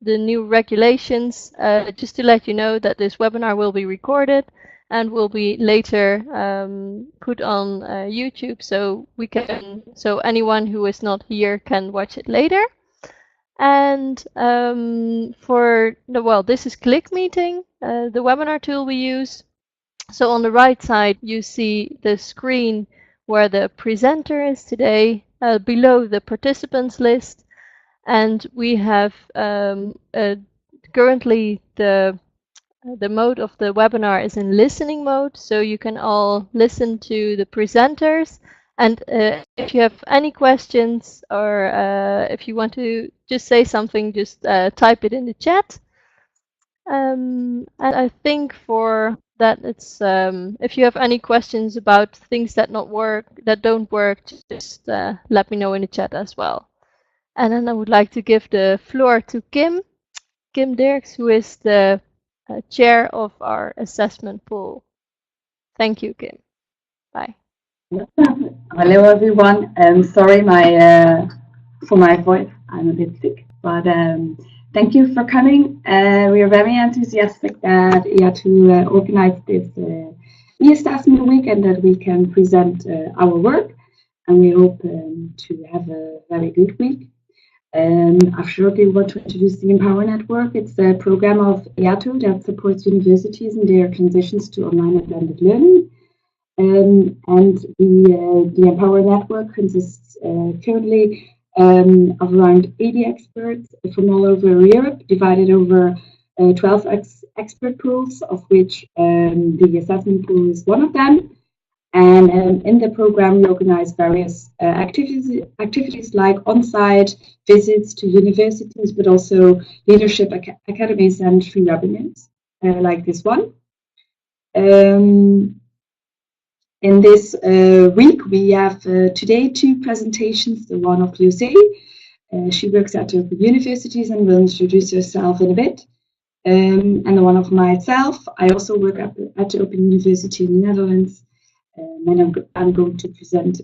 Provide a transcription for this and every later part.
the new regulations, just to let you know that this webinar will be recorded and will be later put on YouTube, so anyone who is not here can watch it later. And this is Click Meeting, the webinar tool we use. So on the right side, you see the screen where the presenter is today, below the participants list. And we have currently the mode of the webinar is in listening mode, so you can all listen to the presenters. And if you have any questions or if you want to just say something, just type it in the chat. And I think for that, it's if you have any questions about things that don't work, just let me know in the chat as well. And then I would like to give the floor to Kim Dirkx, who is the chair of our assessment pool. Thank you, Kim. Bye. Hello, everyone. Sorry for my voice. I'm a bit sick, but thank you for coming. We are very enthusiastic that to organize this e-assessment week and that we can present our work. And we hope to have a very good week. I shortly want to introduce the Empower Network. It's a program of EATO that supports universities in their transitions to online and blended learning. And the Empower Network consists currently of around 80 experts from all over Europe, divided over 12 expert pools, of which the assessment pool is one of them. And in the program, we organize various activities like on-site visits to universities, but also leadership academies and free webinars like this one. In this week, we have today 2 presentations, the one of José. She works at Open Universities and will introduce herself in a bit. And the one of myself, I also work at Open University in the Netherlands. And I'm going to present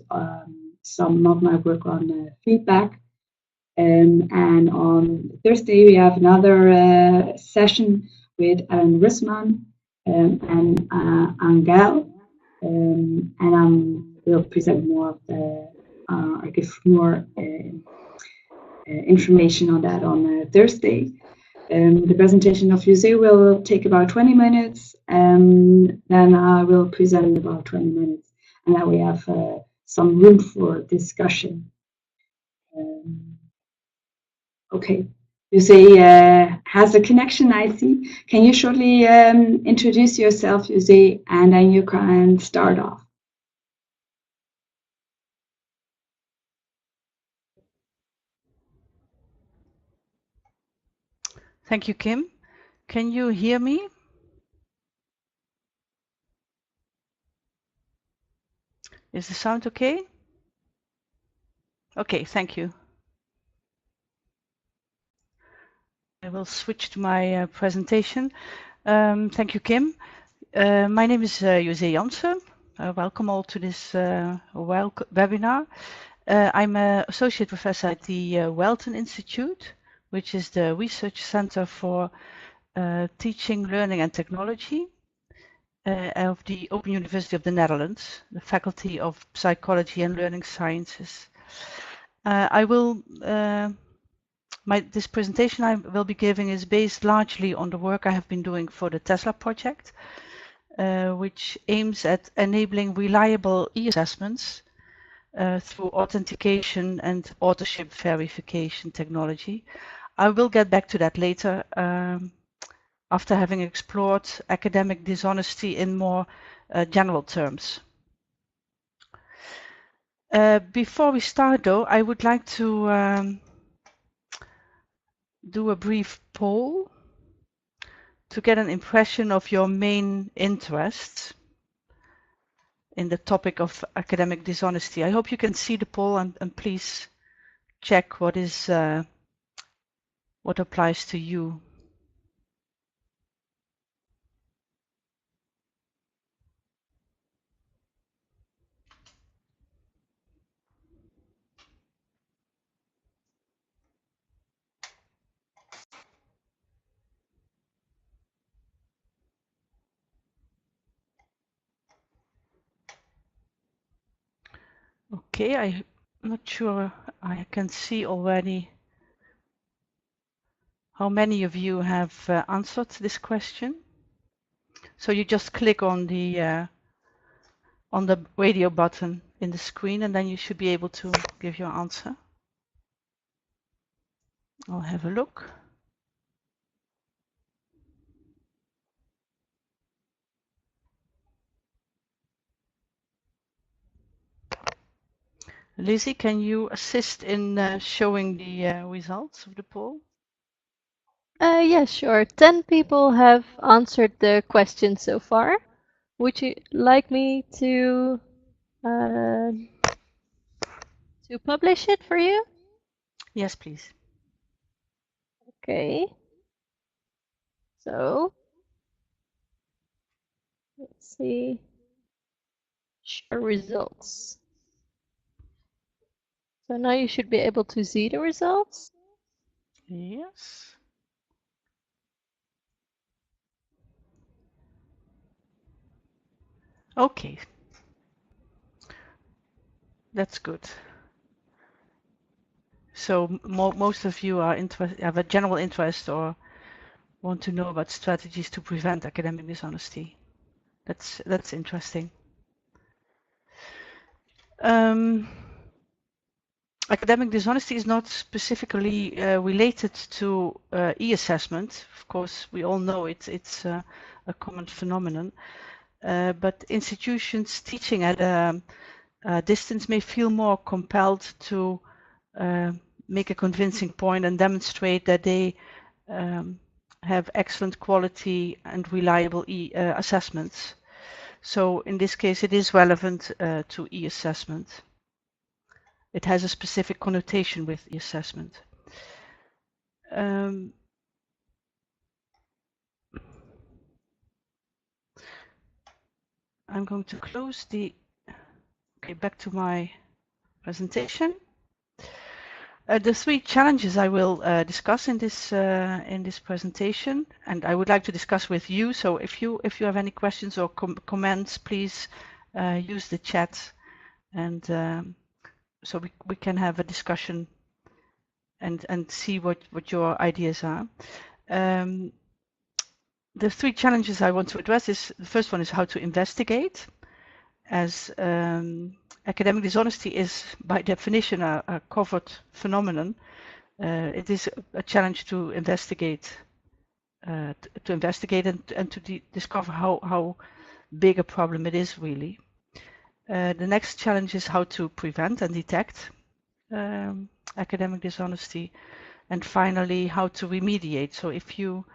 some of my work on feedback. And on Thursday, we have another session with Alan Rissman and Angel. And I will present more of I give more information on that on Thursday. The presentation of José will take about 20 minutes, and then I will present about 20 minutes, and then we have some room for discussion. Okay, José has a connection, I see. Can you shortly introduce yourself, José, and then you can start off. Thank you, Kim. Can you hear me? Is the sound okay? Okay, thank you. I will switch to my presentation. Thank you, Kim. My name is José Janssen. Welcome all to this webinar. I'm an associate professor at the Welton Institute, which is the research center for teaching, learning and technology of the Open University of the Netherlands, the Faculty of Psychology and Learning Sciences. This presentation I will be giving is based largely on the work I have been doing for the Tesla project, which aims at enabling reliable e-assessments through authentication and authorship verification technology. I will get back to that later after having explored academic dishonesty in more general terms. Before we start though, I would like to do a brief poll to get an impression of your main interests in the topic of academic dishonesty. I hope you can see the poll and please check what applies to you. Okay, I'm not sure I can see already how many of you have answered this question. So you just click on the radio button in the screen, and then you should be able to give your answer. I'll have a look. Lizzie, can you assist in showing the results of the poll? Yes, sure. 10 people have answered the question so far. Would you like me to publish it for you? Yes, please. Okay. So let's see. Share results. So now you should be able to see the results. Yes. Okay. That's good. So most of you are have a general interest or want to know about strategies to prevent academic dishonesty. That's interesting. Academic dishonesty is not specifically related to e-assessment. Of course, we all know it's a common phenomenon. But institutions teaching at a distance may feel more compelled to make a convincing point and demonstrate that they have excellent quality and reliable assessments. So in this case, it is relevant to e-assessment. It has a specific connotation with e-assessment. I'm going to close back to my presentation. The three challenges I will discuss in this presentation, and I would like to discuss with you. So if you have any questions or comments, please use the chat, and so we can have a discussion and see what your ideas are. The three challenges I want to address is the first one is how to investigate, as academic dishonesty is by definition a covered phenomenon. It is a challenge to investigate, and to discover how big a problem it is really. The next challenge is how to prevent and detect academic dishonesty, and finally how to remediate. So if you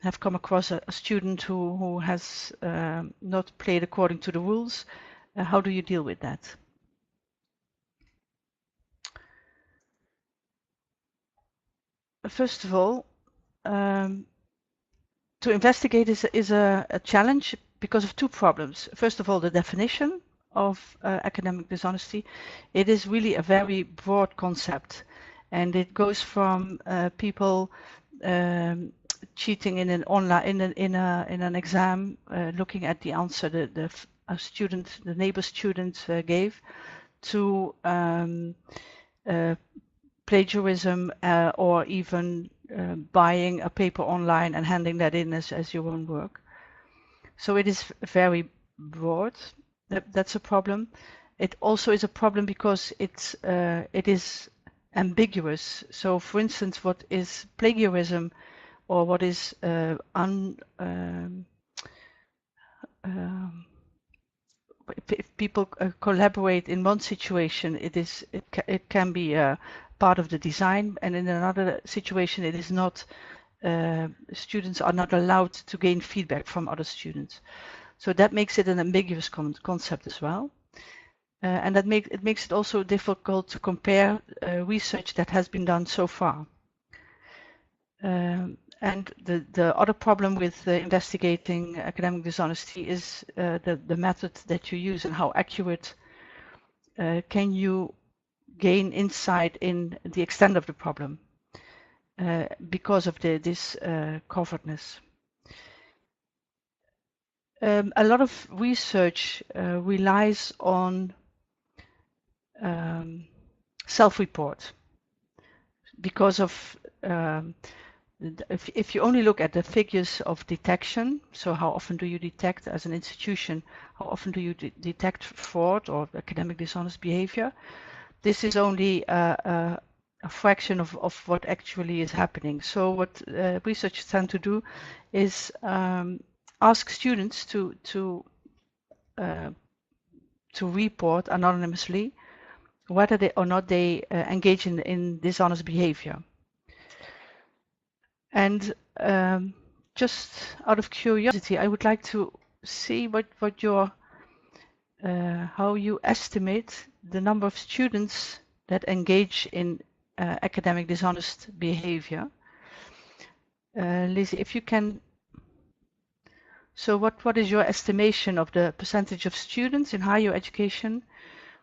have come across a student who has not played according to the rules, how do you deal with that? First of all, to investigate is a challenge because of two problems. First of all, the definition of academic dishonesty. It is really a very broad concept, and it goes from people cheating in an online in an exam, looking at the answer the neighbor student gave, to plagiarism, or even buying a paper online and handing that in as your own work. So it is very broad. That's a problem. It also is a problem because it is ambiguous. So, for instance, what is plagiarism, or what is if people collaborate in one situation, it can be part of the design, and in another situation it is not. Students are not allowed to gain feedback from other students, so that makes it an ambiguous concept as well, and it makes it also difficult to compare research that has been done so far. And the other problem with investigating academic dishonesty is the method that you use and how accurate can you gain insight in the extent of the problem because of this coveredness. A lot of research relies on self-report because of if you only look at the figures of detection, so how often do you detect as an institution, how often do you detect fraud or academic dishonest behavior, this is only a fraction of what actually is happening. So what researchers tend to do is ask students to report anonymously whether they or not they engage in dishonest behavior. And just out of curiosity, I would like to see what your how you estimate the number of students that engage in academic dishonest behavior. Lizzie, if you can. So what is your estimation of the percentage of students in higher education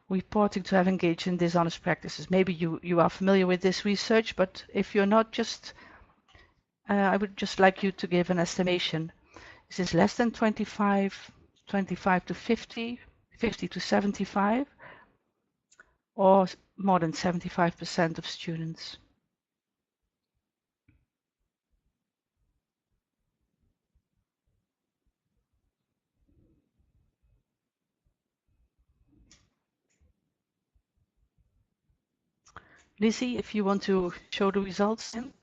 reporting to have engaged in dishonest practices? Maybe you are familiar with this research, but if you're not, just I would just like you to give an estimation. Is this less than 25, 25 to 50, 50 to 75, or more than 75% of students? Lizzie, if you want to show the results then.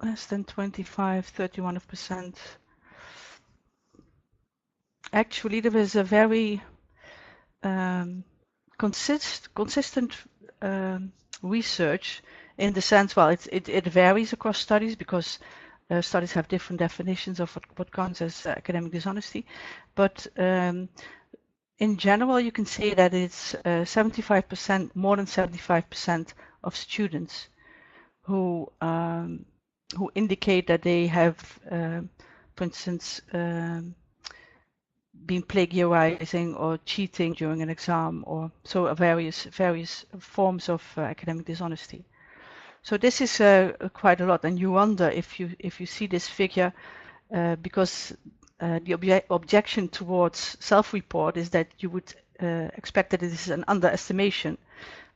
Less than 25, 31%. Actually, there is a very consistent research in the sense, well, it varies across studies because studies have different definitions of what counts as academic dishonesty. But in general, you can say that it's 75%, more than 75% of students who indicate that they have, for instance, been plagiarizing or cheating during an exam, or so various forms of academic dishonesty. So this is quite a lot, and you wonder if you see this figure, because the objection towards self-report is that you would expect that it is an underestimation.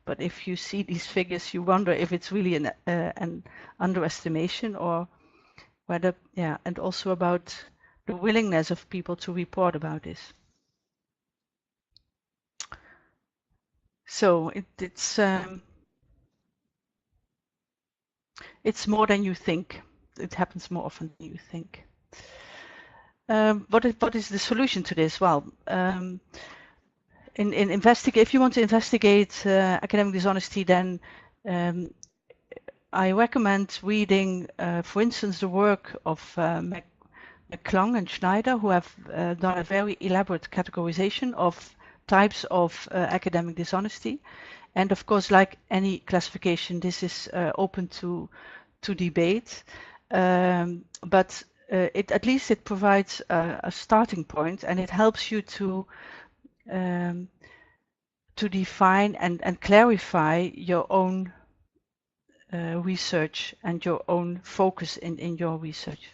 But if you see these figures, you wonder if it's really an underestimation, or whether, yeah, and also about the willingness of people to report about this. So it's more than you think. It happens more often than you think. What is the solution to this? Well, if you want to investigate academic dishonesty, then I recommend reading, for instance, the work of McClung and Schneider, who have done a very elaborate categorization of types of academic dishonesty. And of course, like any classification, this is open to debate. But at least it provides a starting point, and it helps you to define and clarify your own research and your own focus in your research.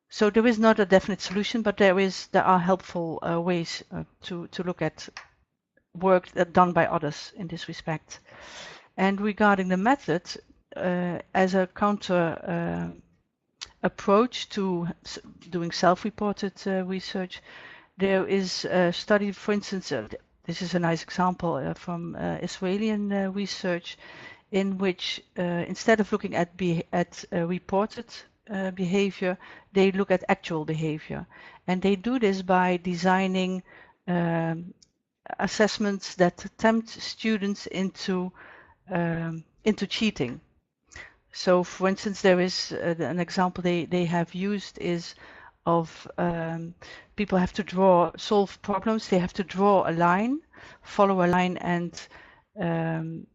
So there is not a definite solution, but there are helpful ways to look at work done by others in this respect. And regarding the method, as a counter approach to doing self-reported research, there is a study, for instance, this is a nice example from Israeli research, in which instead of looking at reported behavior, they look at actual behavior. And they do this by designing assessments that tempt students into cheating. So, for instance, there is an example they have used is of people have to solve problems. They have to draw a line, follow a line, and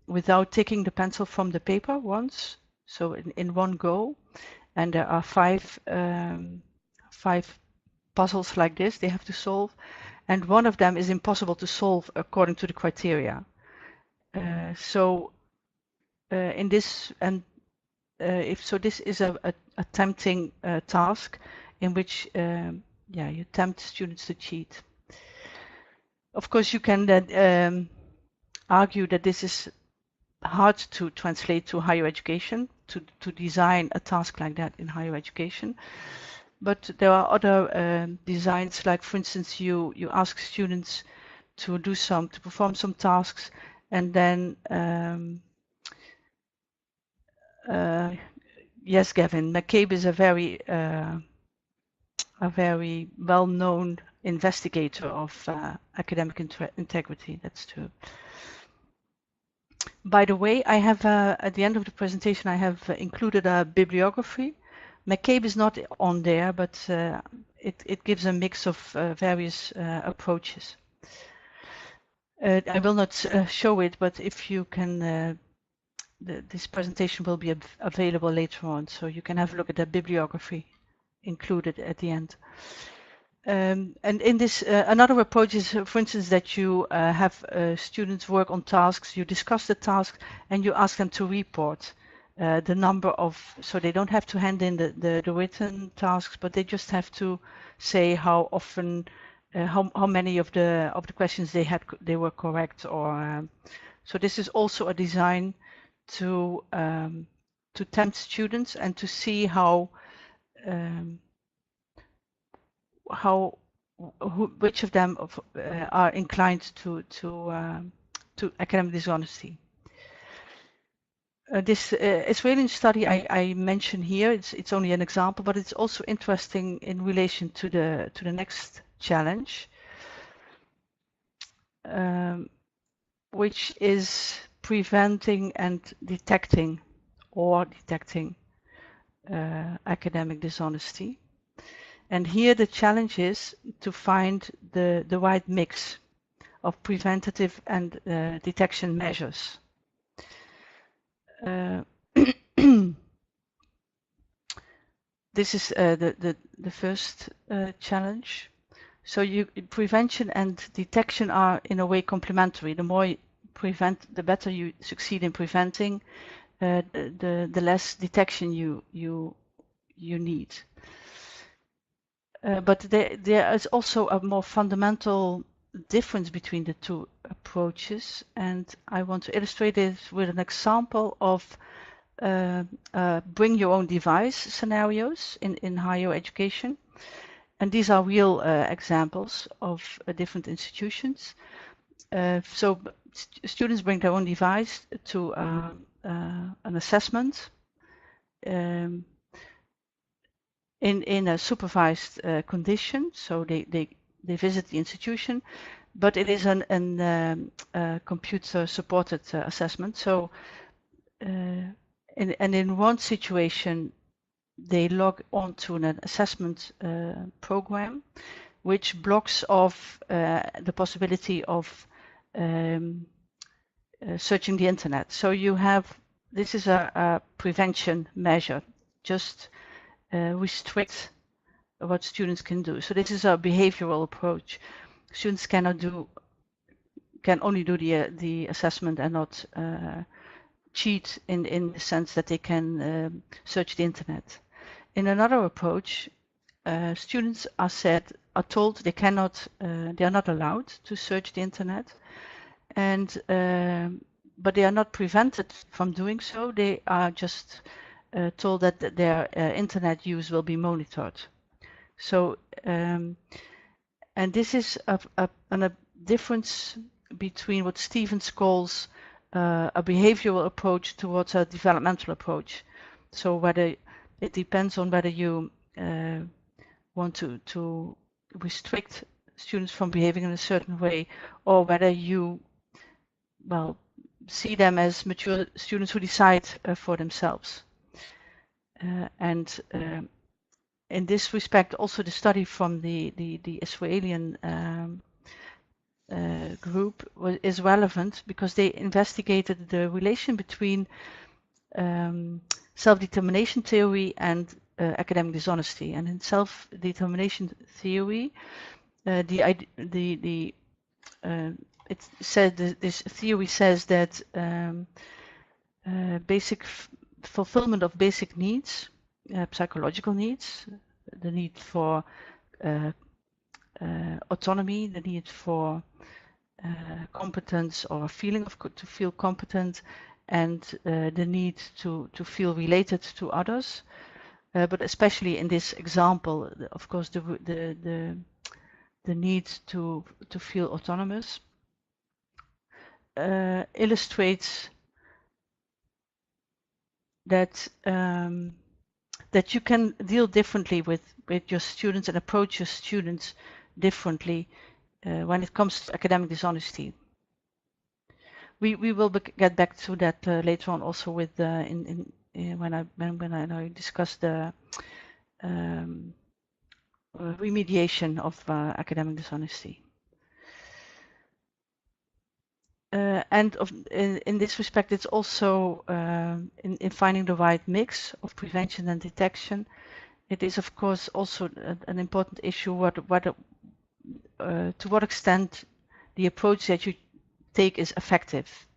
without taking the pencil from the paper once, so in one go. And there are five puzzles like this they have to solve, and one of them is impossible to solve according to the criteria. In this, and this is a tempting task in which you tempt students to cheat. Of course, you can then argue that this is hard to translate to higher education, to design a task like that in higher education. But there are other designs, like for instance, you ask students to perform some tasks, and then yes, Gavin, McCabe is a very well-known investigator of academic integrity. That's true. By the way, I have at the end of the presentation, I have included a bibliography. McCabe is not on there, but it gives a mix of various approaches. I will not show it, but if you can, this presentation will be available later on, so you can have a look at the bibliography included at the end. And in this, another approach is, for instance, that you have students work on tasks, you discuss the task, and you ask them to report the number of, so they don't have to hand in the written tasks, but they just have to say how often, how many of the questions they were correct, or so this is also a design to tempt students and to see how which of them are inclined to academic dishonesty. This Israeli study I mention here, it's only an example, but it's also interesting in relation to the next challenge, which is preventing and detecting academic dishonesty. And here the challenge is to find the right mix of preventative and detection measures. This is the first challenge. So prevention and detection are in a way complementary. The more you prevent, the better you succeed in preventing, the less detection you need. But there is also a more fundamental difference between the two approaches, and I want to illustrate it with an example of bring your own device scenarios in higher education. And these are real examples of different institutions. So students bring their own device to an assessment in a supervised condition. So they visit the institution, but it is a computer supported assessment. So in one situation, they log on to an assessment program, which blocks off the possibility of searching the internet. So this is a prevention measure, just restrict what students can do. So this is a behavioral approach. Students can only do the assessment and not cheat in the sense that they can search the internet. In another approach, students are told they are not allowed to search the internet, and but they are not prevented from doing so. They are just told that their internet use will be monitored. So, and this is a difference between what Stevens calls a behavioral approach towards a developmental approach. So whether it depends on whether you want to restrict students from behaving in a certain way, or whether you, well, see them as mature students who decide for themselves. And in this respect, also the study from the Israeli group is relevant because they investigated the relation between self-determination theory and academic dishonesty. And in self-determination theory, it said this theory says that basic fulfillment of basic needs, psychological needs, the need for autonomy, the need for competence or a feeling of to feel competent, and the need to feel related to others. But especially in this example, of course, the need to feel autonomous illustrates that that you can deal differently with your students and approach your students differently when it comes to academic dishonesty. We will get back to that later on, also with when I discuss the remediation of academic dishonesty. And in this respect, it's also in finding the right mix of prevention and detection. It is, of course, also an important issue to what extent the approach that you take is effective.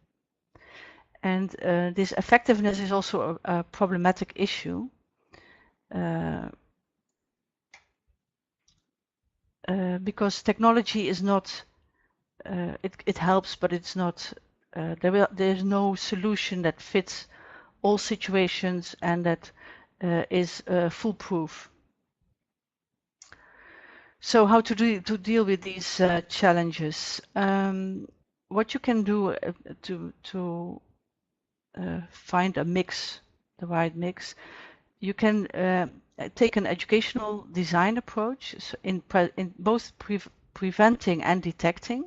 And this effectiveness is also a problematic issue. Because technology is not, it helps, but it's not, there's no solution that fits all situations and that is foolproof. So how to deal with these challenges? What you can do to find a mix, the right mix, you can take an educational design approach in both preventing and detecting.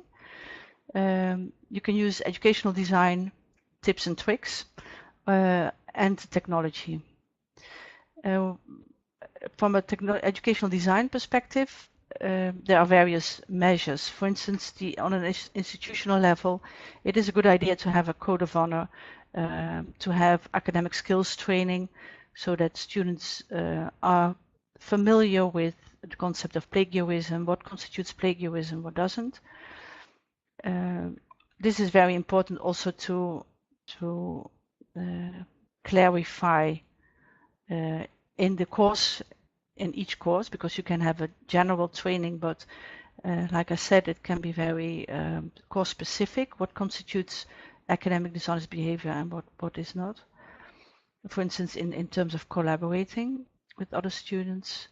You can use educational design tips and tricks and technology. From a educational design perspective, there are various measures. For instance, on an institutional level, it is a good idea to have a code of honor, to have academic skills training, so that students are familiar with the concept of plagiarism, what constitutes plagiarism, what doesn't. This is very important also to clarify in the course, in each course, because you can have a general training, but like I said, it can be very course specific, what constitutes academic dishonest behavior and what is not. For instance, in terms of collaborating with other students.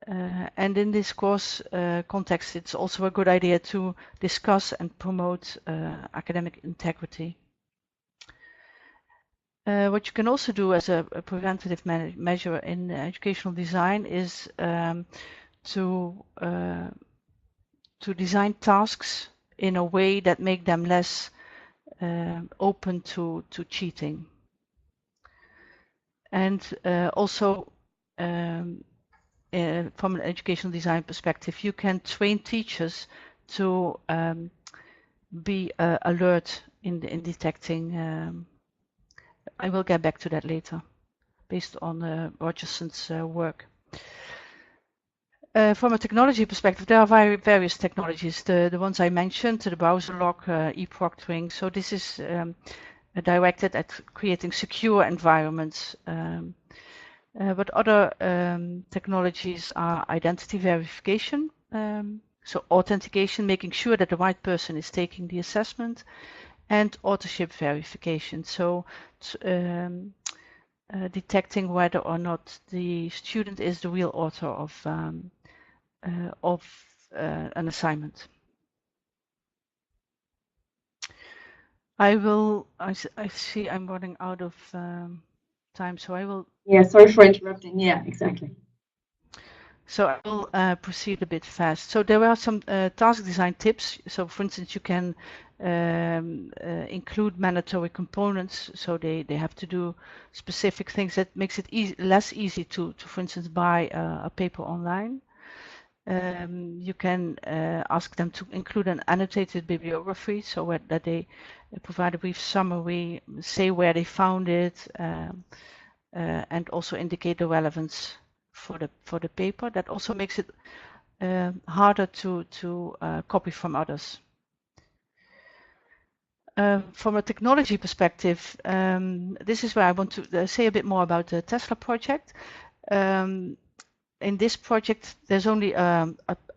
And in this course context, it's also a good idea to discuss and promote academic integrity. What you can also do as a preventative measure in educational design is to design tasks in a way that make them less open to cheating. And also from an educational design perspective, you can train teachers to be alert in detecting. I will get back to that later, based on Rogerson's work. From a technology perspective, there are various technologies. The ones I mentioned, the browser lock, e-proctoring. So this is directed at creating secure environments. But other technologies are identity verification, so authentication, making sure that the right person is taking the assessment, and authorship verification, so detecting whether or not the student is the real author of an assignment. I see I'm running out of time, so I will. Yeah, sorry for interrupting. Yeah, exactly. So I will proceed a bit fast. So there are some task design tips. So for instance, you can include mandatory components. So they have to do specific things that makes it less easy to for instance, buy a paper online. You can ask them to include an annotated bibliography, so that they provide a brief summary, say where they found it, and also indicate the relevance for the paper. That also makes it harder to copy from others. From a technology perspective, this is where I want to say a bit more about the Tesla project. in this project, there's only a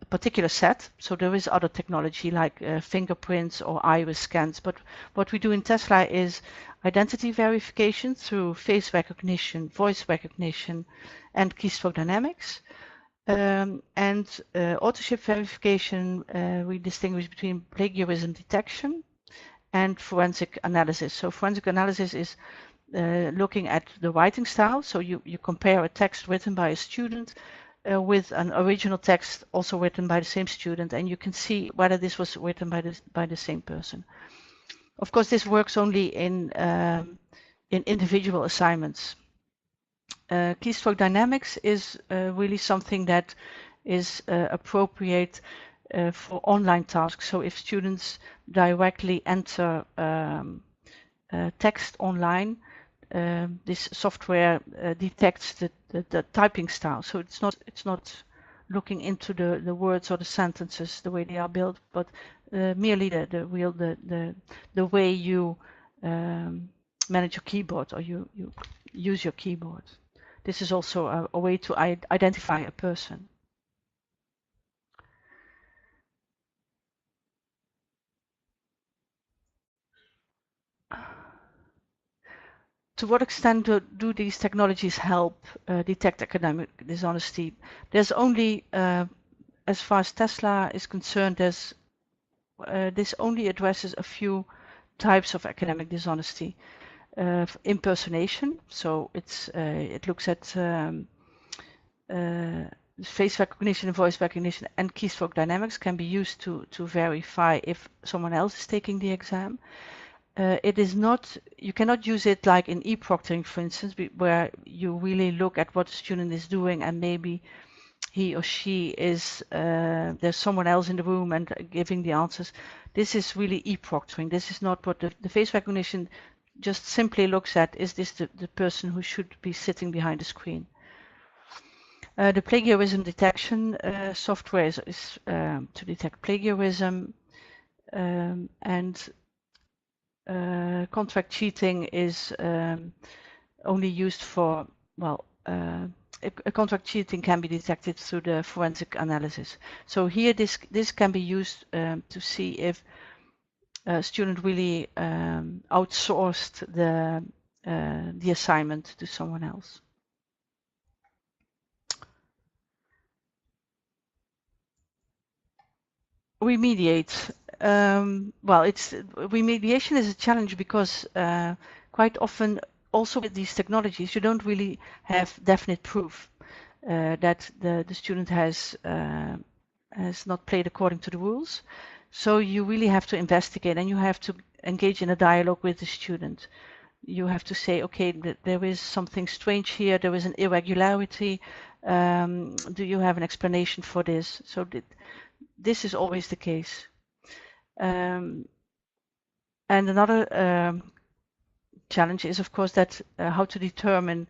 particular set, so there is other technology like fingerprints or iris scans, but what we do in Tesla is identity verification through face recognition, voice recognition, and keystroke dynamics. And authorship verification, we distinguish between plagiarism detection and forensic analysis. So forensic analysis is looking at the writing style. So you compare a text written by a student with an original text also written by the same student, and you can see whether this was written by the same person. Of course, this works only in individual assignments. Keystroke dynamics is really something that is appropriate for online tasks. So if students directly enter text online, this software detects the typing style. So it's not looking into the words or the sentences the way they are built, but merely the way you manage your keyboard or you use your keyboard. This is also a way to identify a person. To what extent do these technologies help detect academic dishonesty? There's only, as far as Tesla is concerned, this only addresses a few types of academic dishonesty. Impersonation, so it looks at face recognition, voice recognition, and keystroke dynamics can be used to verify if someone else is taking the exam. It is not, you cannot use it like in e-proctoring, for instance, where you really look at what the student is doing and maybe he or she is, there's someone else in the room and giving the answers. This is really e-proctoring. This is not what the face recognition just simply looks at, is this the person who should be sitting behind the screen. The plagiarism detection software is to detect plagiarism, and contract cheating is only used for, well, a contract cheating can be detected through the forensic analysis. So here this can be used to see if a student really outsourced the assignment to someone else. Remediate. Well, remediation is a challenge because quite often also with these technologies you don't really have definite proof that the student has not played according to the rules. So you really have to investigate and you have to engage in a dialogue with the student. You have to say, okay, there is something strange here, there is an irregularity. Do you have an explanation for this? So this is always the case. And another challenge is, of course, that how to determine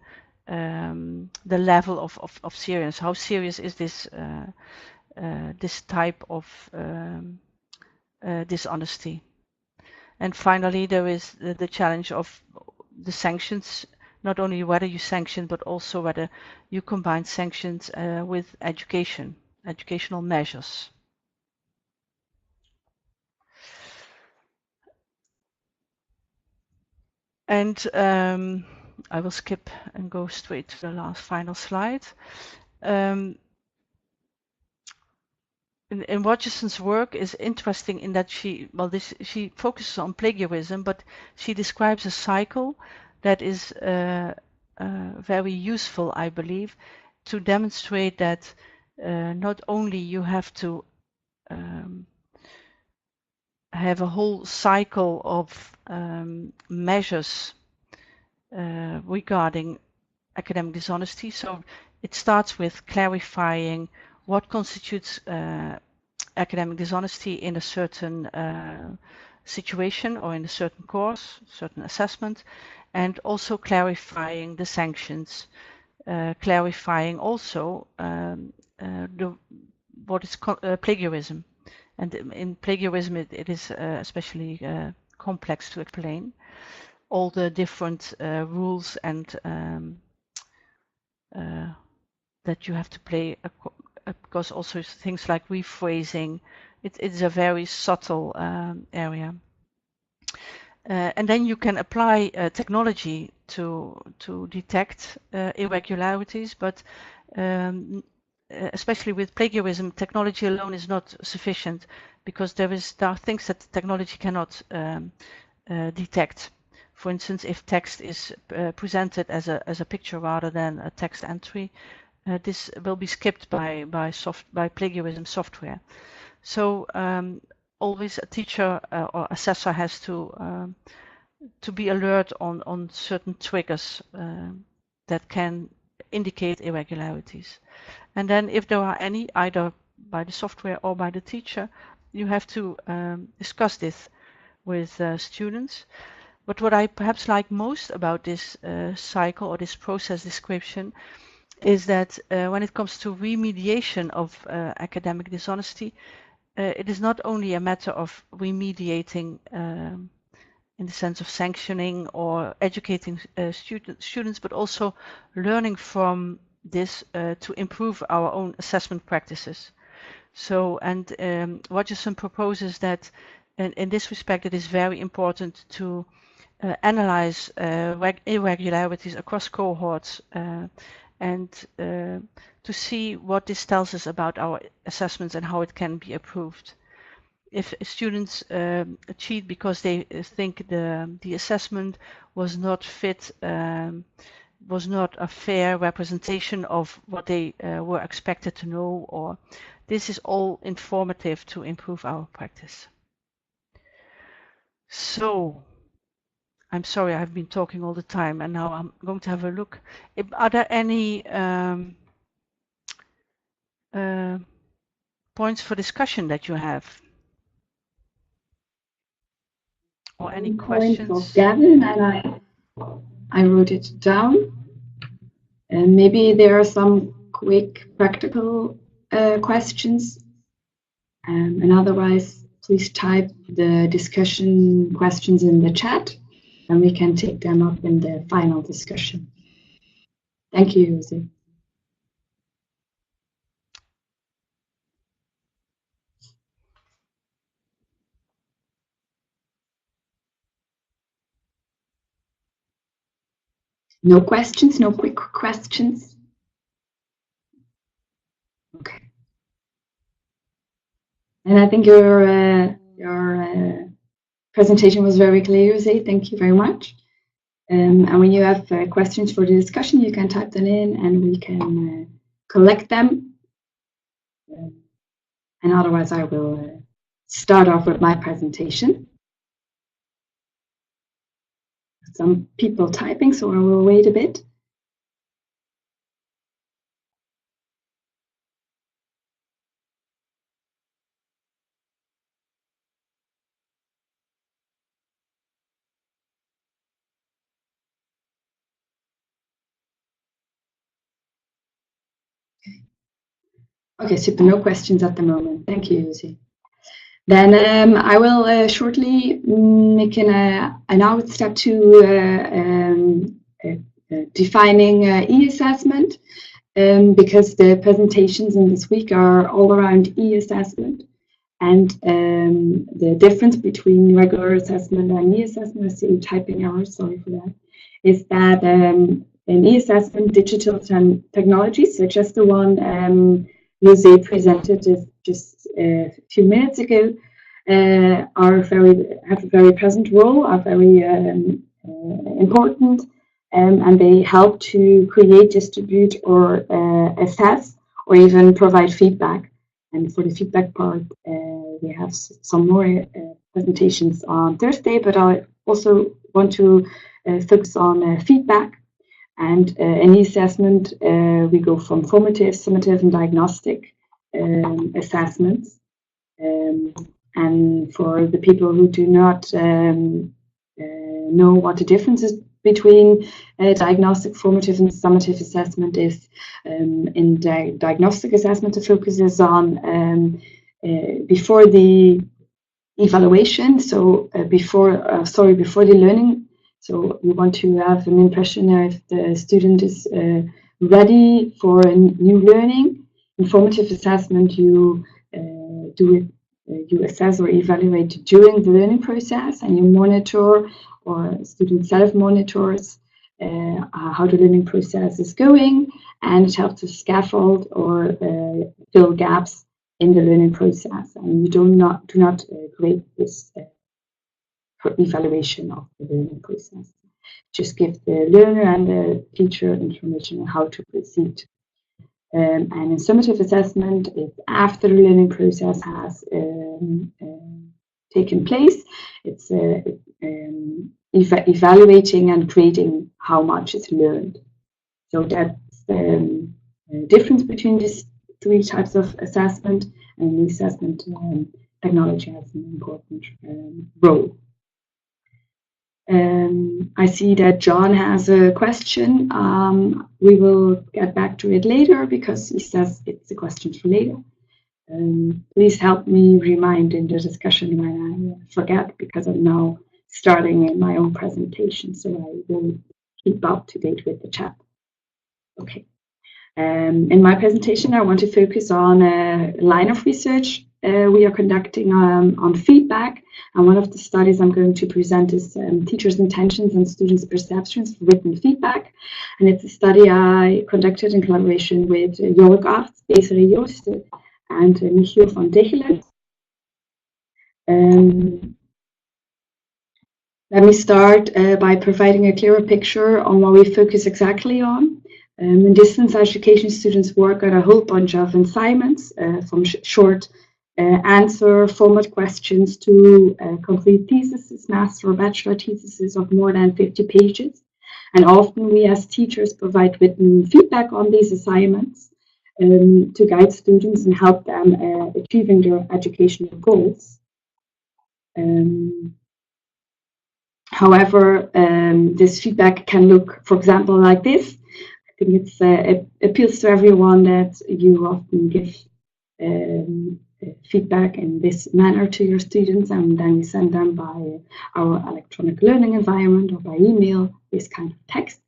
the level of seriousness. How serious is this this type of dishonesty? And finally, there is the challenge of the sanctions. Not only whether you sanction, but also whether you combine sanctions with educational measures. And I will skip and go straight to the last final slide. And Rogerson's work is interesting in that she focuses on plagiarism, but she describes a cycle that is very useful, I believe, to demonstrate that not only you have to have a whole cycle of measures regarding academic dishonesty. So it starts with clarifying what constitutes academic dishonesty in a certain situation or in a certain course, certain assessment, and also clarifying the sanctions, clarifying also what is plagiarism. And in plagiarism, it is especially complex to explain all the different rules and that you have to play, because also things like rephrasing, it's a very subtle area. And then you can apply technology to detect irregularities, but especially with plagiarism, technology alone is not sufficient, because there are things that technology cannot detect. For instance, if text is presented as a picture rather than a text entry, this will be skipped by plagiarism software. So always a teacher or assessor has to be alert on certain triggers that can indicate irregularities. And then if there are any, either by the software or by the teacher, you have to discuss this with students. But what I perhaps like most about this cycle or this process description is that when it comes to remediation of academic dishonesty, it is not only a matter of remediating in the sense of sanctioning or educating students, but also learning from this to improve our own assessment practices. So, and Rogerson proposes that in this respect, it is very important to analyze irregularities across cohorts and to see what this tells us about our assessments and how it can be improved. If students cheat because they think the assessment was not fit, was not a fair representation of what they were expected to know, or this is all informative to improve our practice. So, I'm sorry, I've been talking all the time, and now I'm going to have a look. Are there any points for discussion that you have? Or any questions? Point of Gavin, and I wrote it down. And maybe there are some quick practical questions. And otherwise, please type the discussion questions in the chat, and we can take them up in the final discussion. Thank you, José. No questions, no quick questions? Okay. And I think your presentation was very clear, José. Thank you very much. And when you have questions for the discussion, you can type them in and we can collect them. And otherwise, I will start off with my presentation. Some people typing, so I will wait a bit. Okay, super. No questions at the moment. Thank you, José. Then I will shortly make an outstep to defining e-assessment, because the presentations in this week are all around e-assessment, and the difference between regular assessment and e-assessment, I see typing errors, sorry for that, is that in e-assessment, digital technologies, such as the one José presented just a few minutes ago, have a very present role, are very important, and they help to create, distribute, or assess, or even provide feedback. And for the feedback part, we have some more presentations on Thursday, but I also want to focus on feedback. And in assessment, we go from formative, summative, and diagnostic assessments. And for the people who do not know what the difference is between diagnostic, formative, and summative assessment is, in diagnostic assessment, the focus is on before the evaluation, so before the learning. So you want to have an impression if the student is ready for a new learning. Informative assessment, you you assess or evaluate during the learning process, and you monitor, or student self-monitors how the learning process is going, and it helps to scaffold or fill gaps in the learning process. And you do not create this evaluation of the learning process. Just give the learner and the teacher information on how to proceed. And in summative assessment, it's after the learning process has taken place. It's evaluating and grading how much is learned. So that's the difference between these three types of assessment, and the assessment technology has an important role. I see that John has a question. We will get back to it later because he says it's a question for later. Please help me remind in the discussion when I forget, because I'm now starting in my own presentation, so I will keep up to date with the chat. Okay. In my presentation, I want to focus on a line of research we are conducting on feedback. And one of the studies I'm going to present is teachers' intentions and students' perceptions for written feedback. And it's a study I conducted in collaboration with Jörg Arts, Desiree Joost, and Michiel van Dichelen. Let me start by providing a clearer picture on what we focus exactly on. In distance education, students work on a whole bunch of assignments, from short answer format questions to complete theses, master or bachelor theses of more than 50 pages. And often we as teachers provide written feedback on these assignments to guide students and help them achieving their educational goals. However, this feedback can look, for example, like this. I think it appeals to everyone that you often give feedback in this manner to your students, and then we send them by our electronic learning environment or by email, this kind of text.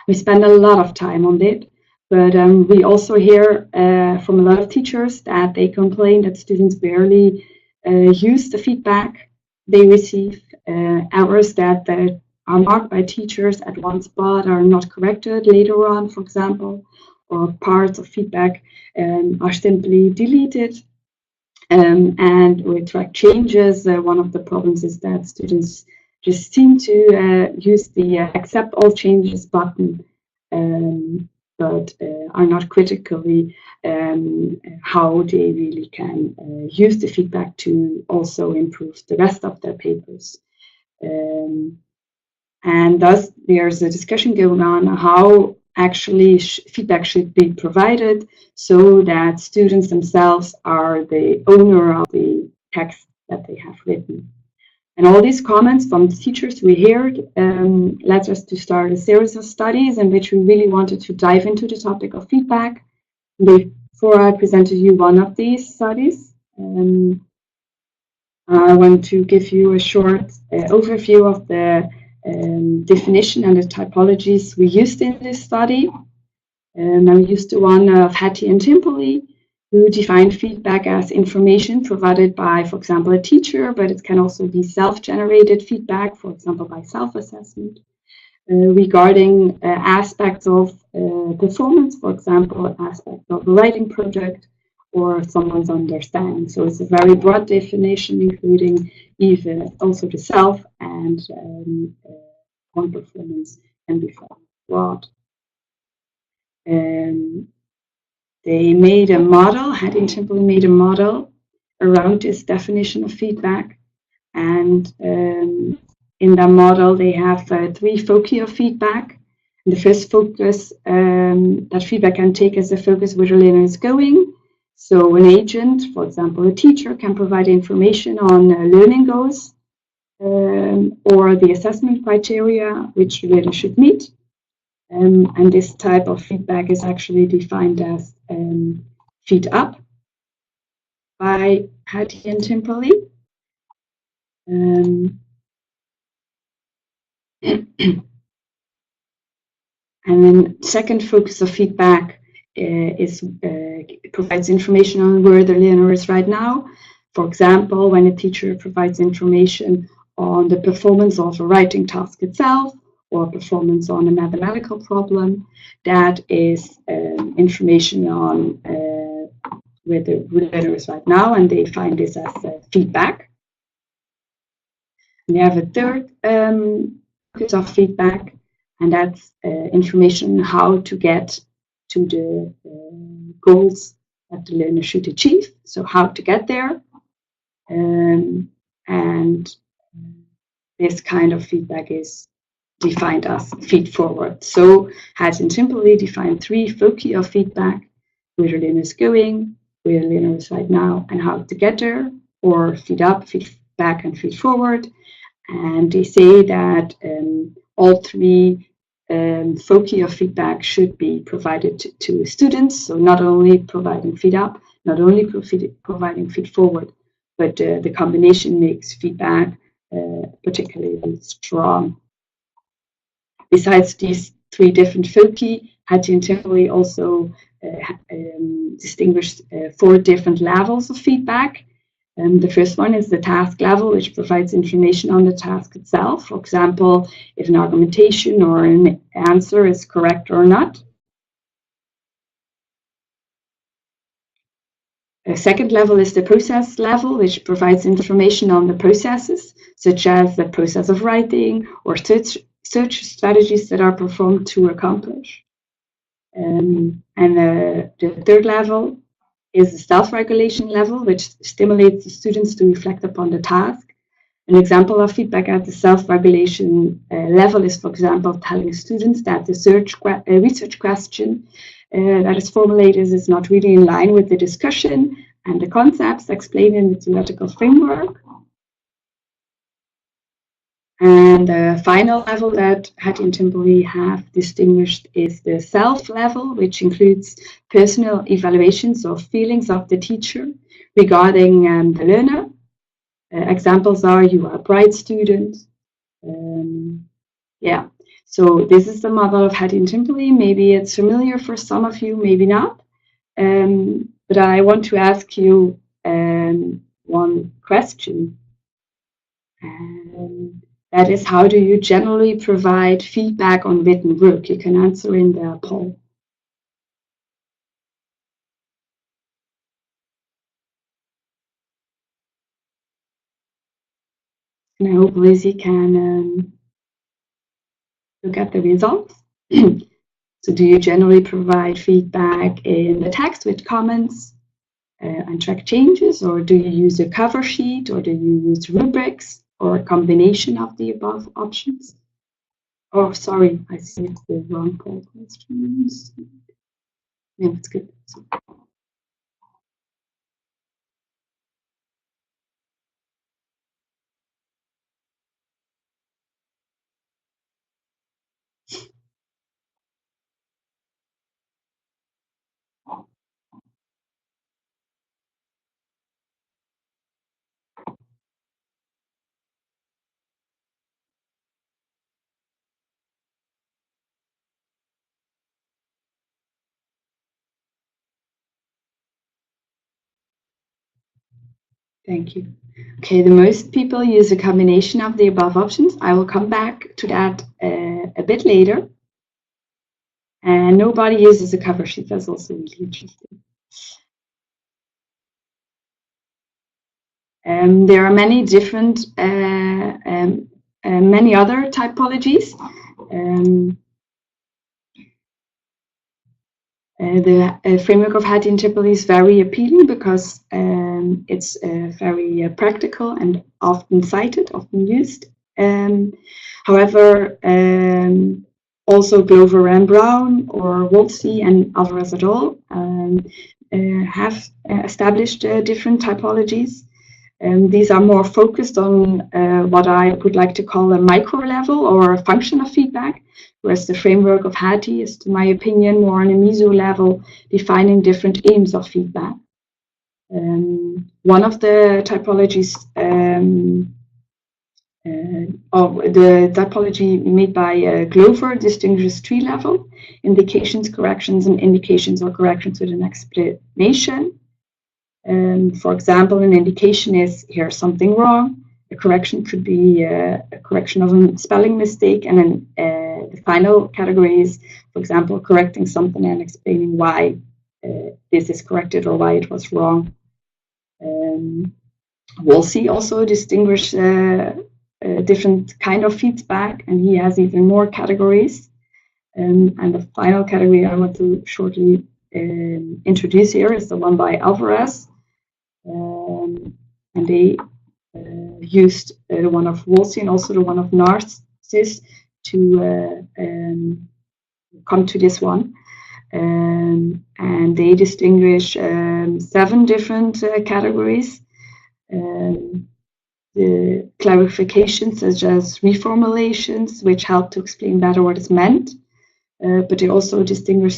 We spend a lot of time on it, but we also hear from a lot of teachers that they complain that students barely use the feedback they receive. Errors that are marked by teachers at one spot are not corrected later on, for example, or parts of feedback are simply deleted. And with track changes, one of the problems is that students just seem to use the accept all changes button, but are not critically how they really can use the feedback to also improve the rest of their papers. And thus, there's a discussion going on how actually feedback should be provided so that students themselves are the owner of the text that they have written. And all these comments from the teachers we heard led us to start a series of studies in which we really wanted to dive into the topic of feedback. Before I presented you one of these studies, I want to give you a short overview of the definition and the typologies we used in this study. I used the one of Hattie and Timperley, who defined feedback as information provided by, for example, a teacher, but it can also be self-generated feedback, for example, by self-assessment, regarding aspects of performance, for example, aspects of a writing project or someone's understanding. So it's a very broad definition, including even also the self and on performance can be broad. They made a model, Hattie and Timperley made a model around this definition of feedback. And in that model, they have 3 foci of feedback. And the first focus that feedback can take as a focus where the learner is going. So an agent, for example, a teacher, can provide information on learning goals or the assessment criteria which the learner should meet. And this type of feedback is actually defined as feed up by Hattie and Timperley. And then second focus of feedback provides information on where the learner is right now. For example, when a teacher provides information on the performance of a writing task itself or performance on a mathematical problem, that is information on where the learner is right now, and they find this as feedback. And we have a third focus of feedback, and that's information on how to get to the goals that the learner should achieve. So how to get there. And this kind of feedback is defined as feed forward. So has simply defined 3 foci of feedback: where the learner is going, where the learner is right now, and how to get there, or feed up, feed back, and feed forward. And they say that all 3 foci of feedback should be provided to students. So not only providing feed up, not only providing feed forward, but the combination makes feedback particularly strong. Besides these 3 different foci, Hattie and Timberley also distinguished 4 different levels of feedback. The first one is the task level, which provides information on the task itself. For example, if an argumentation or an answer is correct or not. The second level is the process level, which provides information on the processes, such as the process of writing or search strategies that are performed to accomplish. And the third level is the self-regulation level, which stimulates the students to reflect upon the task. An example of feedback at the self-regulation level is, for example, telling students that the research question that is formulated is not really in line with the discussion and the concepts explained in the theoretical framework. And the final level that Hattie and Timberley have distinguished is the self level, which includes personal evaluations of feelings of the teacher regarding the learner. Examples are: you are a bright student. Yeah, so this is the model of Hattie and Timberley. Maybe it's familiar for some of you, maybe not. But I want to ask you one question. That is, how do you generally provide feedback on written work? You can answer in the poll. And I hope Lizzie can look at the results. So do you generally provide feedback in the text with comments and track changes, or do you use a cover sheet, or do you use rubrics, or a combination of the above options? Oh, sorry, I see it's the wrong poll questions. Yeah, it's good. Thank you. Okay, the most people use a combination of the above options. I will come back to that a bit later. And nobody uses a cover sheet. That's also really interesting. There are many different, many other typologies. The framework of Hattie and Timberley is very appealing because it's very practical and often cited, often used. However, also Glover and Brown or Wolsey and Alvarez et al. Have established different typologies. These are more focused on what I would like to call a micro level or a function of feedback, whereas the framework of Hattie is, to my opinion, more on a meso level, defining different aims of feedback. One of the typologies The typology made by Glover distinguishes three levels: indications, corrections, and indications or corrections with an explanation. For example, an indication is here's something wrong. A correction could be a correction of a spelling mistake, and then the final category is, for example, correcting something and explaining why this is corrected or why it was wrong. Wolsey also distinguished different kind of feedback, and he has even more categories. And the final category I want to shortly introduce here is the one by Alvarez. And they used the one of Wolsey and also the one of Narcissus to come to this one. And they distinguish 7 different categories. The clarifications such as reformulations, which help to explain better what is meant, but they also distinguish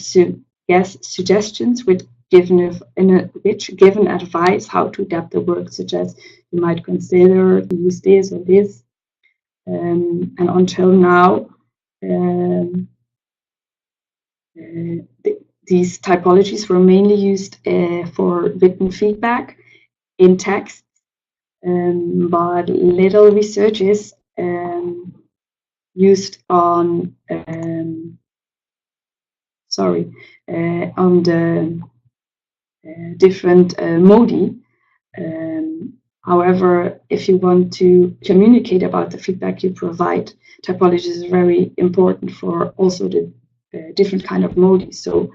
suggestions which given advice how to adapt the work, such as you might consider to use this or this. And until now, these typologies were mainly used for written feedback in text. But little research is used on the different modi. However, if you want to communicate about the feedback you provide, typology is very important for also the different kind of modi. So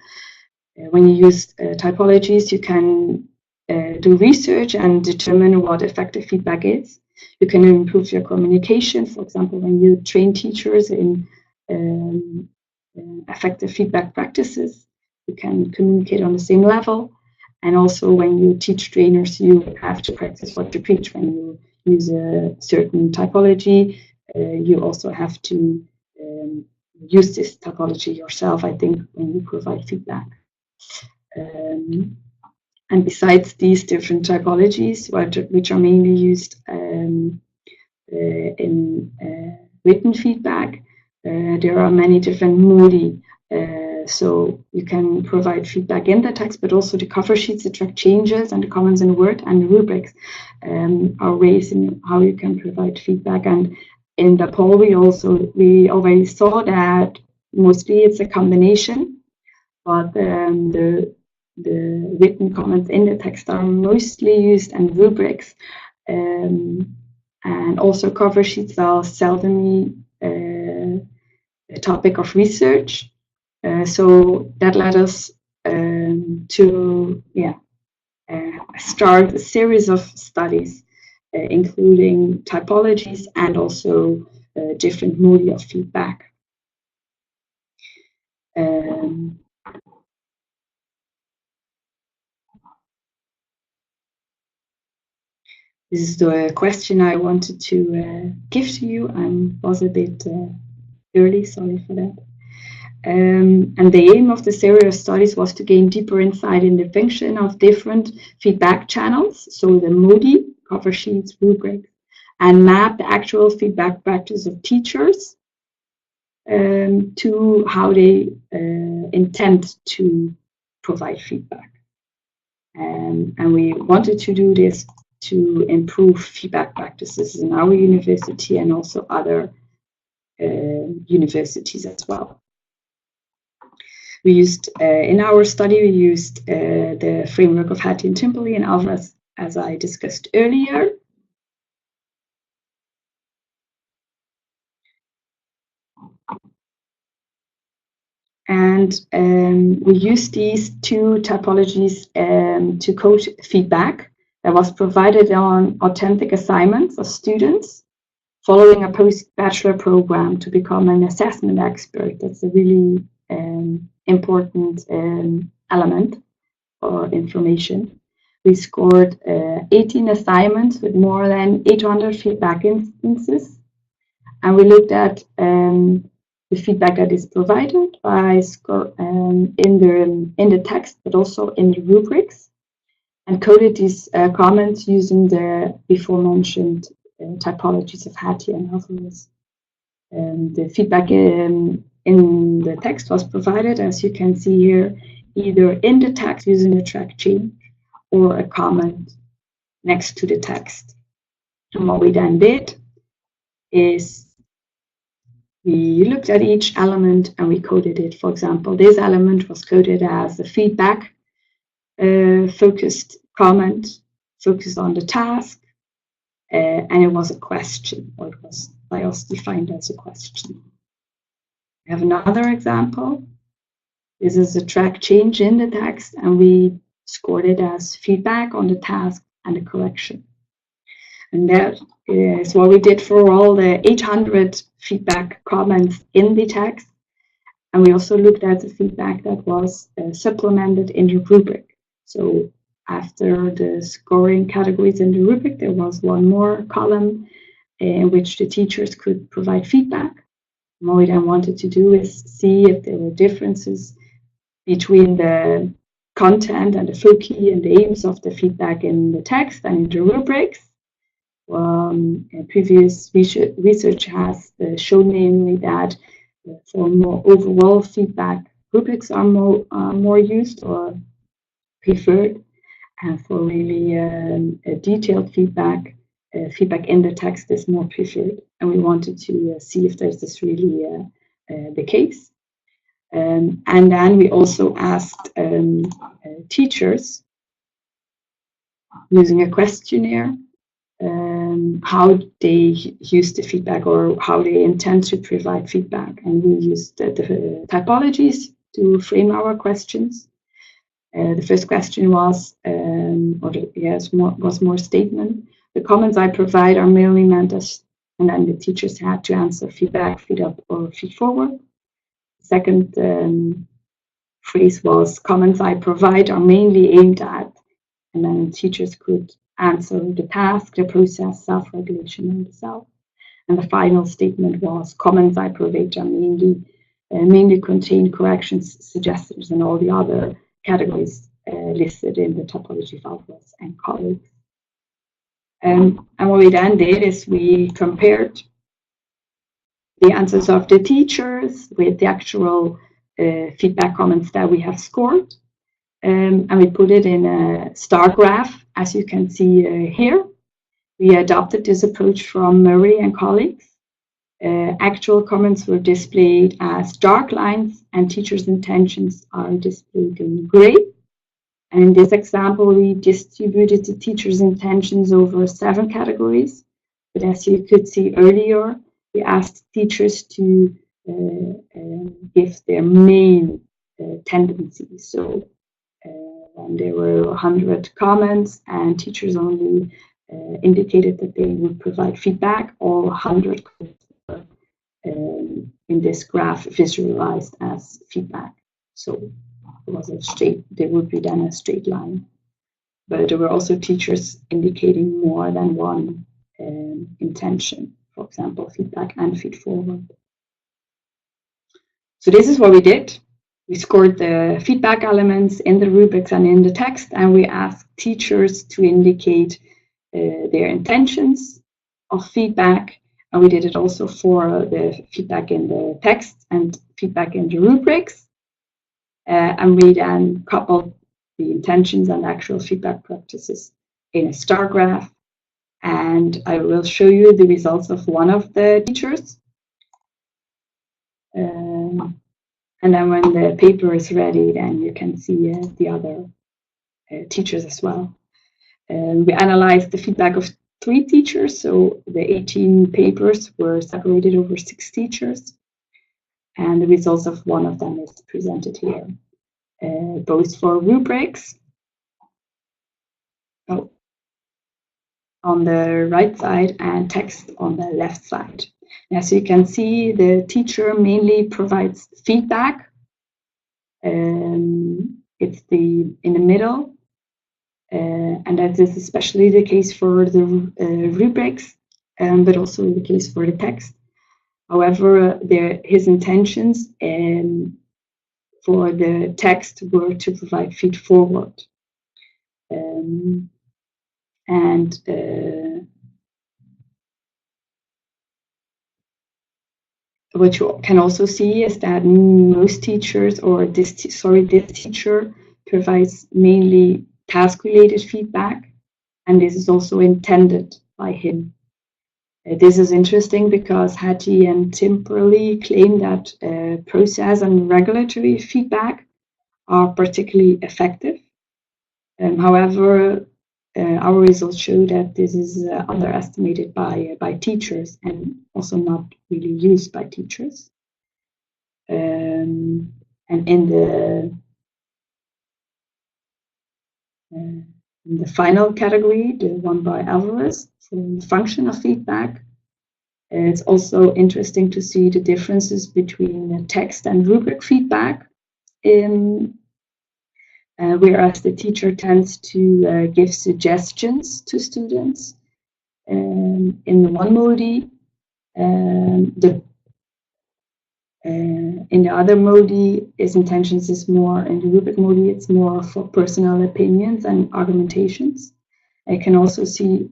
when you use typologies, you can do research and determine what effective feedback is. You can improve your communication. For example, when you train teachers in effective feedback practices, you can communicate on the same level. And also when you teach trainers, you have to practice what you preach. When you use a certain typology, you also have to use this typology yourself, I think, when you provide feedback. And besides these different typologies, which are mainly used in written feedback, there are many different modi. So you can provide feedback in the text, but also the cover sheets, the track changes, and the comments in Word, and the rubrics are ways in how you can provide feedback. And in the poll, we already saw that mostly it's a combination, but the written comments in the text are mostly used, and rubrics and also cover sheets are seldomly a topic of research. So that led us to start a series of studies, including typologies and also different modi of feedback. This is the question I wanted to give to you. I was a bit early, sorry for that. And the aim of the series of studies was to gain deeper insight in the function of different feedback channels, so the modi, cover sheets, rubrics, and map the actual feedback practice of teachers to how they intend to provide feedback. And we wanted to do this to improve feedback practices in our university and also other universities as well. We used, in our study, we used the framework of Hattie and Timperley and Alvarez, as I discussed earlier. And we used these 2 typologies to code feedback that was provided on authentic assignments of students following a post-bachelor program to become an assessment expert. That's a really important element or information. We scored 18 assignments with more than 800 feedback instances, and we looked at the feedback that is provided by in the text, but also in the rubrics, and coded these comments using the before mentioned typologies of Hattie and Alvarez. The feedback in the text was provided, as you can see here, either in the text using a track change or a comment next to the text. And what we then did is we looked at each element and we coded it. For example, this element was coded as a feedback focused comment, focused on the task, and it was a question, or it was by us defined as a question. We have another example. This is a track change in the text, and we scored it as feedback on the task and the correction. And that is what we did for all the 800 feedback comments in the text. And we also looked at the feedback that was supplemented in the rubric. So after the scoring categories in the rubric, there was one more column in which the teachers could provide feedback. And what we then wanted to do is see if there were differences between the content and the foci and the aims of the feedback in the text and in the rubrics. Previous research has shown namely that for more overall feedback, rubrics are more used or preferred, and for really detailed feedback, feedback in the text is more preferred. And we wanted to see if this is really the case. And then we also asked teachers using a questionnaire how they use the feedback or how they intend to provide feedback. And we used the typologies to frame our questions. The first question was, was more statement. The comments I provide are mainly meant as, and then the teachers had to answer feedback, feed up, or feed forward. The second phrase was, comments I provide are mainly aimed at, and then teachers could answer the task, the process, self-regulation, and the self. And the final statement was, comments I provide are mainly contain corrections, suggestions, and all the other categories listed in the typology of Alvarez and colleagues. And what we then did is we compared the answers of the teachers with the actual feedback comments that we have scored. And we put it in a star graph, as you can see here. We adopted this approach from Murray and colleagues. Actual comments were displayed as dark lines, and teachers' intentions are displayed in gray. And in this example, we distributed the teachers' intentions over 7 categories. But as you could see earlier, we asked teachers to give their main tendencies. So when there were 100 comments and teachers only indicated that they would provide feedback, all 100 comments were in this graph visualized as feedback. So it was a straight, there would be then a straight line. But there were also teachers indicating more than one intention, for example, feedback and feed forward. So this is what we did. We scored the feedback elements in the rubrics and in the text, and we asked teachers to indicate their intentions of feedback. And we did it also for the feedback in the text and feedback in the rubrics. And we then coupled the intentions and actual feedback practices in a star graph. And I will show you the results of one of the teachers. And then when the paper is ready, then you can see the other teachers as well. We analyzed the feedback of 3 teachers, so the 18 papers were separated over 6 teachers. And the results of one of them is presented here, both for rubrics. On the right side and text on the left side. As you can see, the teacher mainly provides feedback. It's in the middle, and that is especially the case for the rubrics, but also the case for the text. However, his intentions for the text were to provide feed forward. And what you can also see is that most teachers, or this teacher provides mainly task-related feedback, and this is also intended by him. This is interesting because Hattie and Timperley claim that process and regulatory feedback are particularly effective. However, our results show that this is underestimated by teachers and also not really used by teachers. And in the final category, the one by Alvarez, the function of feedback, it's also interesting to see the differences between text and rubric feedback. Whereas the teacher tends to give suggestions to students. In the one modi, in the other modi, his intentions is more, in the rubric modi, it's more for personal opinions and argumentations. You can also see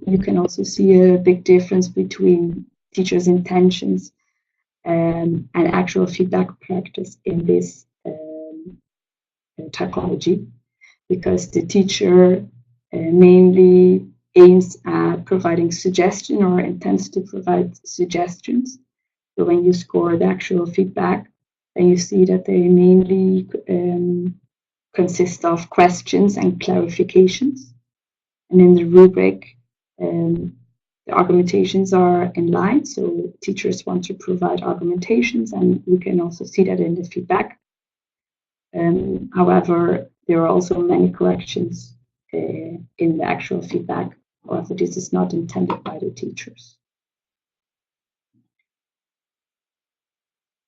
a big difference between teachers' intentions and actual feedback practice in this typology, because the teacher mainly aims at providing suggestion or intends to provide suggestions. So when you score the actual feedback, then you see that they mainly consist of questions and clarifications. And in the rubric, the argumentations are in line, so teachers want to provide argumentations, and we can also see that in the feedback. However, there are also many corrections in the actual feedback. However, this is not intended by the teachers.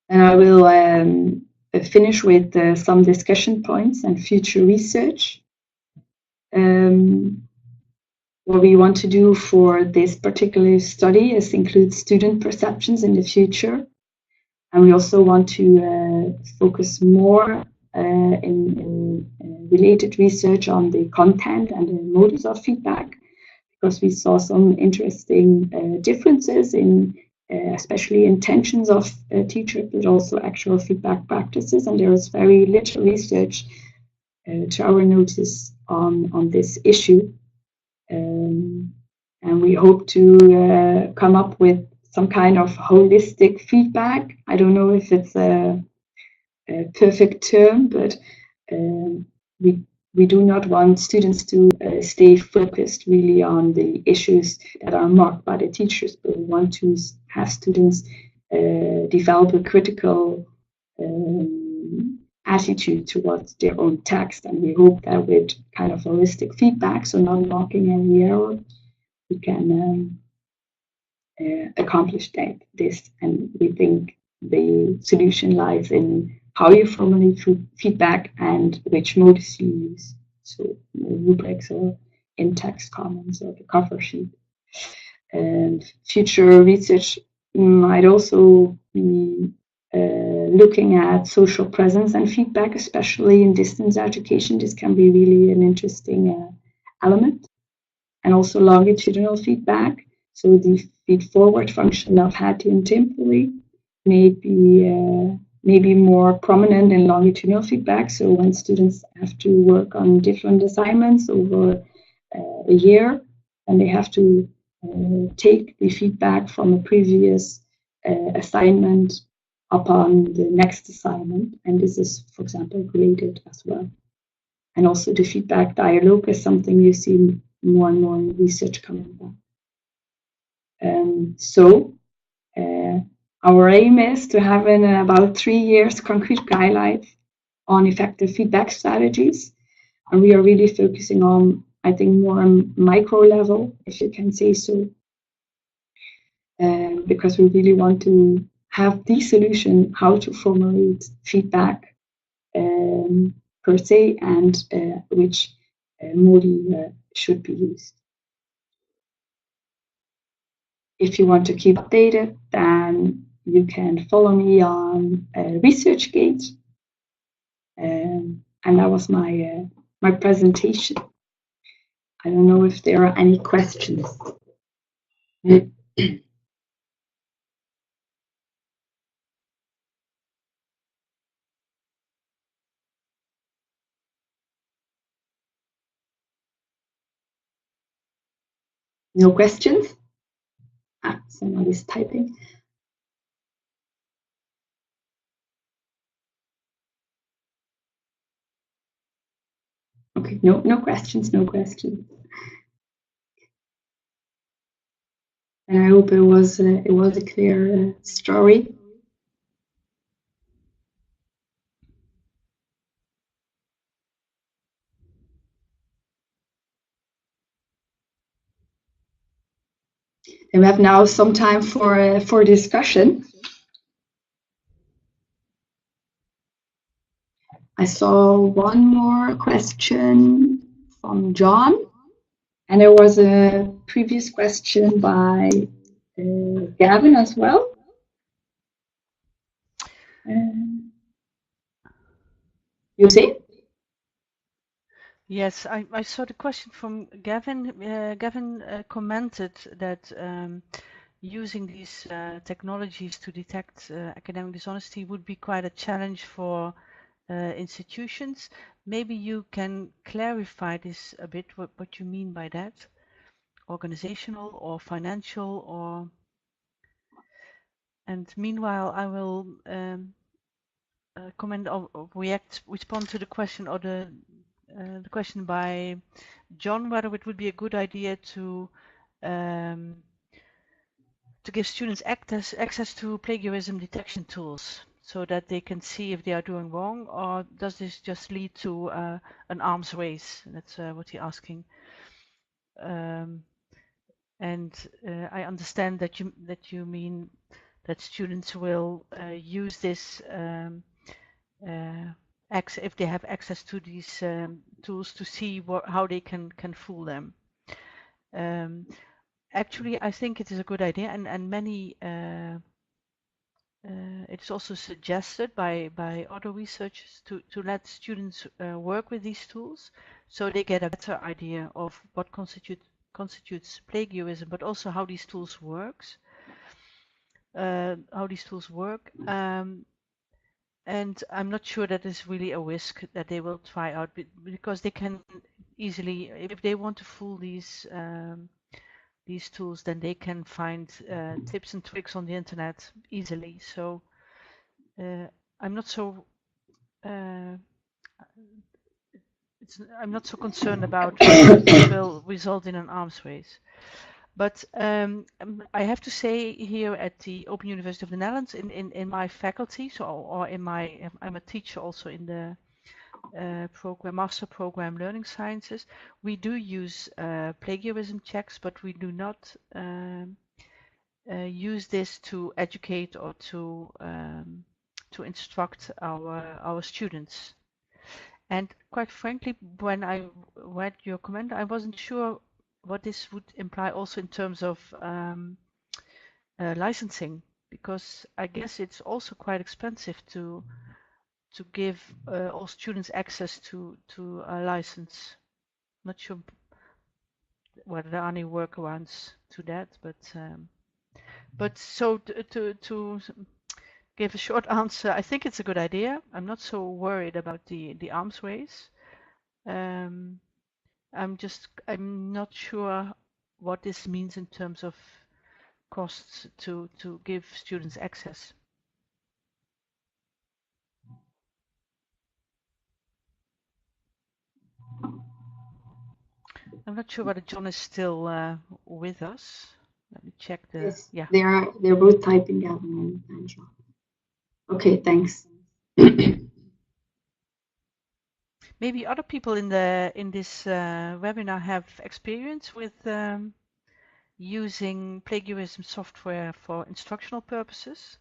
And I will finish with some discussion points and future research. What we want to do for this particular study is include student perceptions in the future. And we also want to focus more in related research on the content and the modus of feedback, because we saw some interesting differences in especially intentions of teachers, but also actual feedback practices. And there is very little research to our notice on this issue. And we hope to come up with some kind of holistic feedback. I don't know if it's a perfect term, but we do not want students to stay focused really on the issues that are marked by the teachers, but we want to have students develop a critical attitude towards their own text. And we hope that with kind of holistic feedback, so not marking any error, we can accomplish this. And we think the solution lies in how you formulate feedback and which modus you use. So rubrics or in-text comments or the cover sheet. And future research might also be looking at social presence and feedback, especially in distance education. This can be really an interesting element. And also longitudinal feedback. So the feed-forward function of Hattie and Timperley may be more prominent in longitudinal feedback. So when students have to work on different assignments over a year, and they have to take the feedback from a previous assignment upon the next assignment. And this is, for example, graded as well. And also the feedback dialogue is something you see more and more in research coming back. So our aim is to have in about 3 years concrete guidelines on effective feedback strategies. And we are really focusing on, I think, more on micro level, if you can say so, because we really want to have the solution how to formulate feedback per se, and which modi should be used. If you want to keep updated, then you can follow me on ResearchGate. And that was my presentation. I don't know if there are any questions. No questions? Somebody's typing. Okay, no questions, no questions. And I hope it was a clear story. And we have now some time for discussion. I saw one more question from John, and there was a previous question by Gavin as well. José? Yes, I saw the question from Gavin. Gavin commented that using these technologies to detect academic dishonesty would be quite a challenge for institutions. Maybe you can clarify this a bit, what you mean by that? Organizational or financial, or... And meanwhile, I will comment or respond to the question, or the question by John, whether it would be a good idea to give students access to plagiarism detection tools so that they can see if they are doing wrong, or does this just lead to an arms race? That's what he's asking. And I understand that you mean that students will use this if they have access to these tools to see how they can fool them. Actually, I think it is a good idea, and many it's also suggested by other researchers to let students work with these tools, so they get a better idea of what constitutes plagiarism, but also how these tools work. And I'm not sure that is really a risk that they will try out, because they can easily, if they want to fool these tools, then they can find tips and tricks on the internet easily. So I'm not so concerned about whether this will result in an arms race. But I have to say, here at the Open University of the Netherlands, in my faculty, I'm a teacher also in the master program Learning Sciences. We do use plagiarism checks, but we do not use this to educate or to instruct our students. And quite frankly, when I read your comment, I wasn't sure what this would imply also in terms of licensing, because I guess it's also quite expensive to give all students access to a license. Not sure whether there are any workarounds to that, but so to give a short answer, I think it's a good idea. I'm not so worried about the arms race. I'm not sure what this means in terms of costs to give students access. I'm not sure whether John is still with us. Let me check the. Yes, yeah. They're both typing, Gavin and John. Okay, thanks. Maybe other people in this webinar have experience with using plagiarism software for instructional purposes.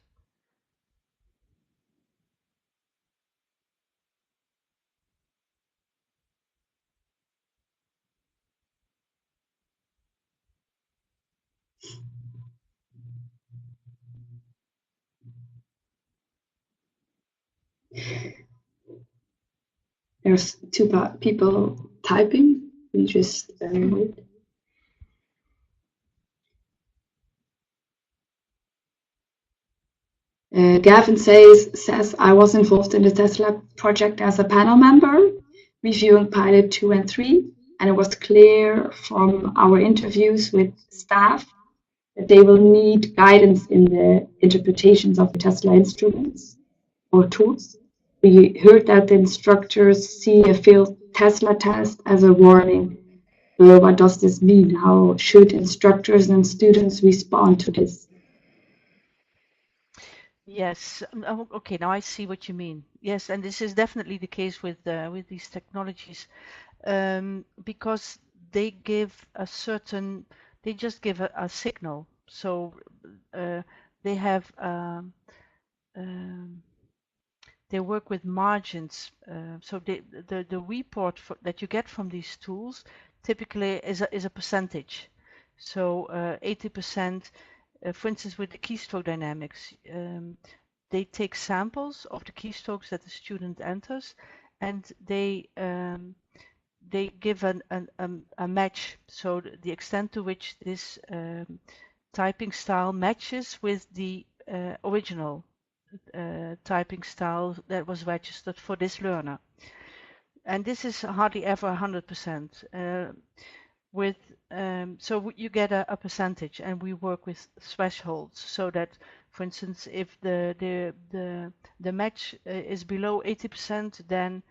There's two people typing. We just wait. Gavin says, I was involved in the Tesla project as a panel member, reviewing pilot 2 and 3. and it was clear from our interviews with staff that they will need guidance in the interpretations of the Tesla instruments or tools. We heard that the instructors see a failed Tesla test as a warning. So what does this mean? How should instructors and students respond to this? Yes. Okay. Now I see what you mean. Yes, and this is definitely the case with these technologies, because they give a certain, they just give a signal. So they have they work with margins. So the report that you get from these tools typically is a percentage. So 80%, for instance, with the keystroke dynamics, they take samples of the keystrokes that the student enters, and they give a match. So the extent to which this typing style matches with the original typing style that was registered for this learner. And this is hardly ever 100%. So you get a percentage, and we work with thresholds so that, for instance, if the match is below 80%, then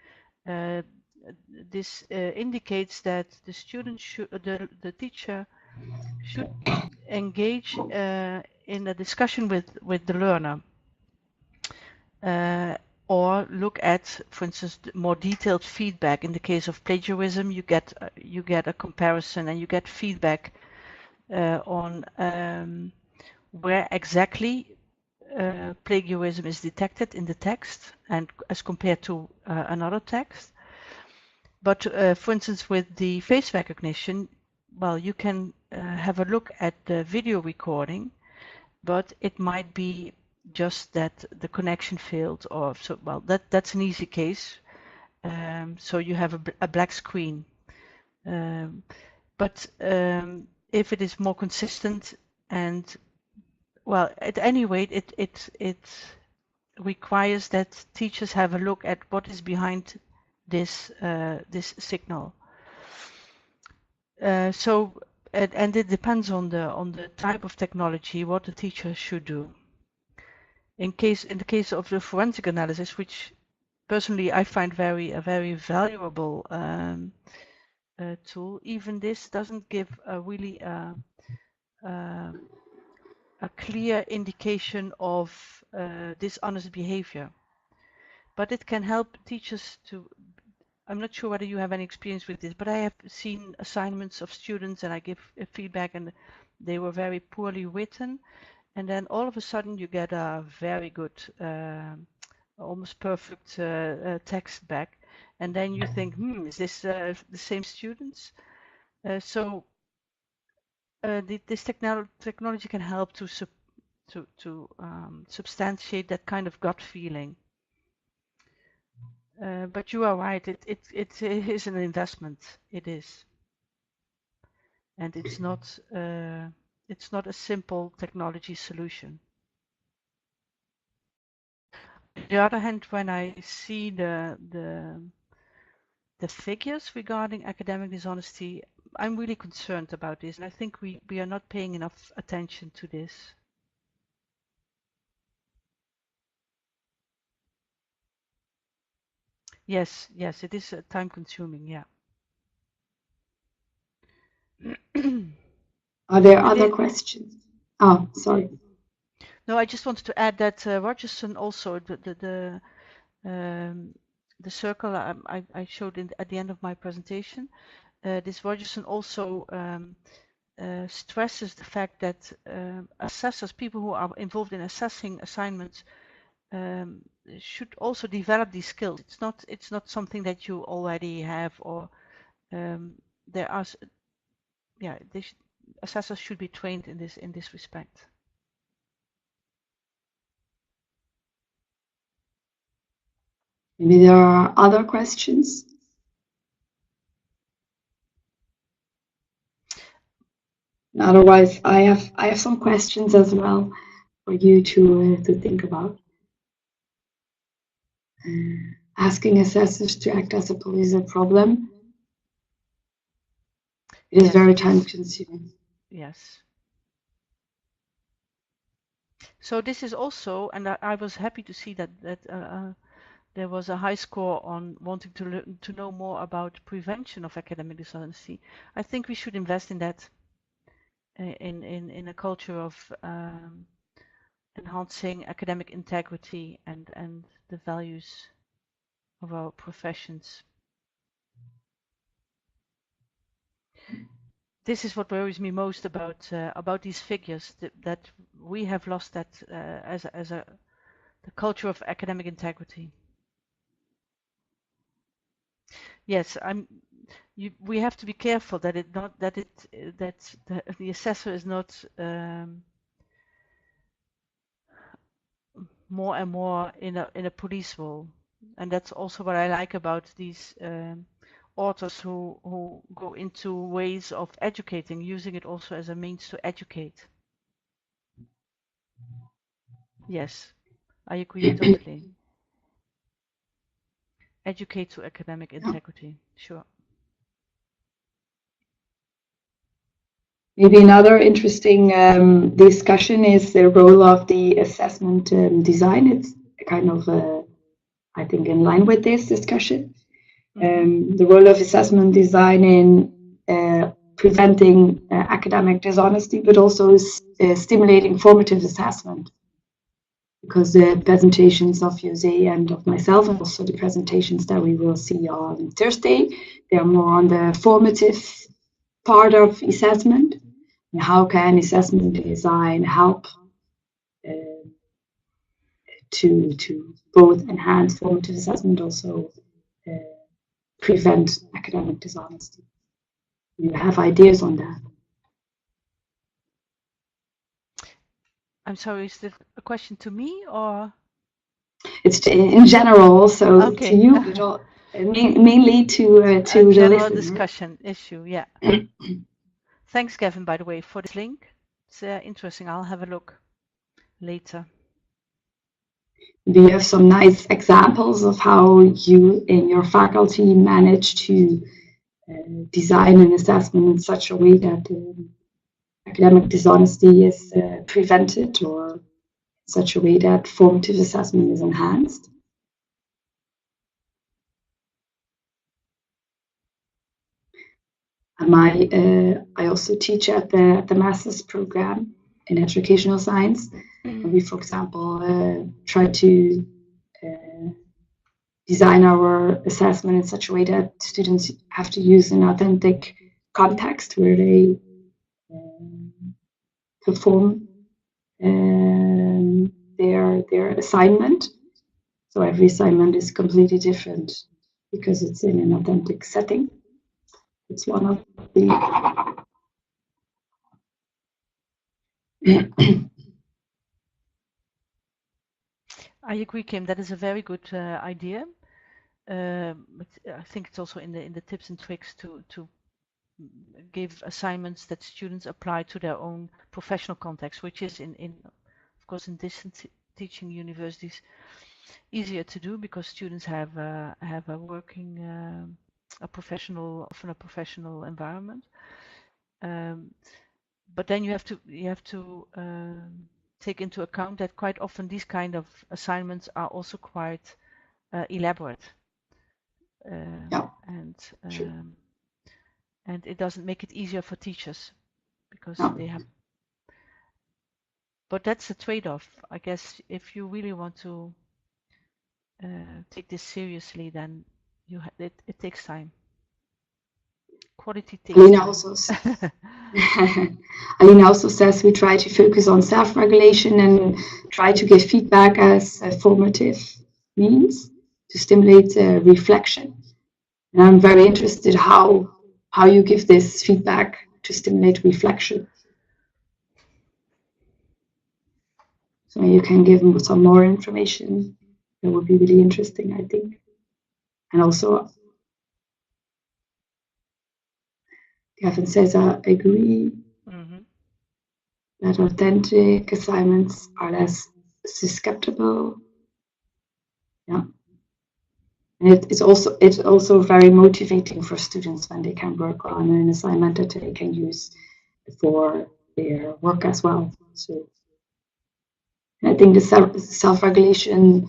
this indicates that the student should, the teacher should engage in a discussion with the learner. Or look at, for instance, more detailed feedback. In the case of plagiarism, you get a comparison and you get feedback on where exactly plagiarism is detected in the text and as compared to another text. But for instance, with the face recognition, well, you can have a look at the video recording, but it might be just that the connection failed, or so. Well, that's an easy case. So you have a black screen. But if it is more consistent, and well, at any rate, it requires that teachers have a look at what is behind this this signal. So and it depends on the type of technology what the teacher should do. In the case of the forensic analysis, which personally I find a very valuable tool, even this doesn't give a really a clear indication of dishonest behavior, but it can help teachers to. I'm not sure whether you have any experience with this, but I have seen assignments of students and I give feedback, and they were very poorly written. And then all of a sudden you get a very good, almost perfect text back. And then you think, is this the same students? So this technology can help to substantiate that kind of gut feeling. But you are right, it is an investment. It is. And it's not a simple technology solution. On the other hand, when I see the figures regarding academic dishonesty, I'm really concerned about this, and I think we are not paying enough attention to this. Yes, it is time consuming, yeah. Are there other questions? Oh, sorry. No, I just wanted to add that Rogerson also, the circle I showed at the end of my presentation, this Rogerson also stresses the fact that assessors, people who are involved in assessing assignments, should also develop these skills. It's not something that you already have, or there are, yeah, assessors should be trained in this respect. Maybe there are other questions. Otherwise, I have some questions as well for you to think about. Asking assessors to act as a police is a problem. It is Yes, very it is. time consuming. Yes. So this is also, and I was happy to see that there was a high score on wanting to know more about prevention of academic dishonesty. I think we should invest in that, in a culture of enhancing academic integrity and the values of our professions. This is what worries me most about these figures, that we have lost that as the culture of academic integrity. Yes, we have to be careful that the assessor is not more and more in a police role, and that's also what I like about these authors who go into ways of educating, using it also as a means to educate. Yes, I agree totally. Educate to academic integrity, sure. Maybe another interesting discussion is the role of the assessment design. It's kind of, I think, in line with this discussion. The role of assessment design in preventing academic dishonesty, but also stimulating formative assessment. Because the presentations of José and of myself, and also the presentations that we will see on Thursday, they are more on the formative part of assessment. And how can assessment design help to both enhance formative assessment, also prevent academic dishonesty? You have ideas on that? I'm sorry, is this a question to me or? It's in general also Okay. to you, but mainly to a the general listener. discussion issue, yeah. Thanks, Gavin, by the way, for this link. It's interesting. I'll have a look later. Do you have some nice examples of how you in your faculty manage to design an assessment in such a way that academic dishonesty is prevented, or in such a way that formative assessment is enhanced? I also teach at the master's program in educational science. And we, for example, try to design our assessment in such a way that students have to use an authentic context where they perform their assignment. So every assignment is completely different because it's in an authentic setting. It's one of the I agree, Kim. That is a very good idea. But I think it's also in the tips and tricks to give assignments that students apply to their own professional context, which is of course in distance teaching universities easier to do because students have a working often a professional environment. But then you have to take into account that quite often these kind of assignments are also quite elaborate, and it doesn't make it easier for teachers because they have. But that's a trade-off, I guess. If you really want to take this seriously, then it takes time. Quality takes Alina time. Alina also says we try to focus on self-regulation and try to give feedback as a formative means to stimulate reflection. And I'm very interested how you give this feedback to stimulate reflection. So you can give them some more information. That would be really interesting, I think. And also, Gavin says, I agree that authentic assignments are less susceptible. Yeah. And it's also very motivating for students when they can work on an assignment that they can use for their work as well. So I think the self-regulation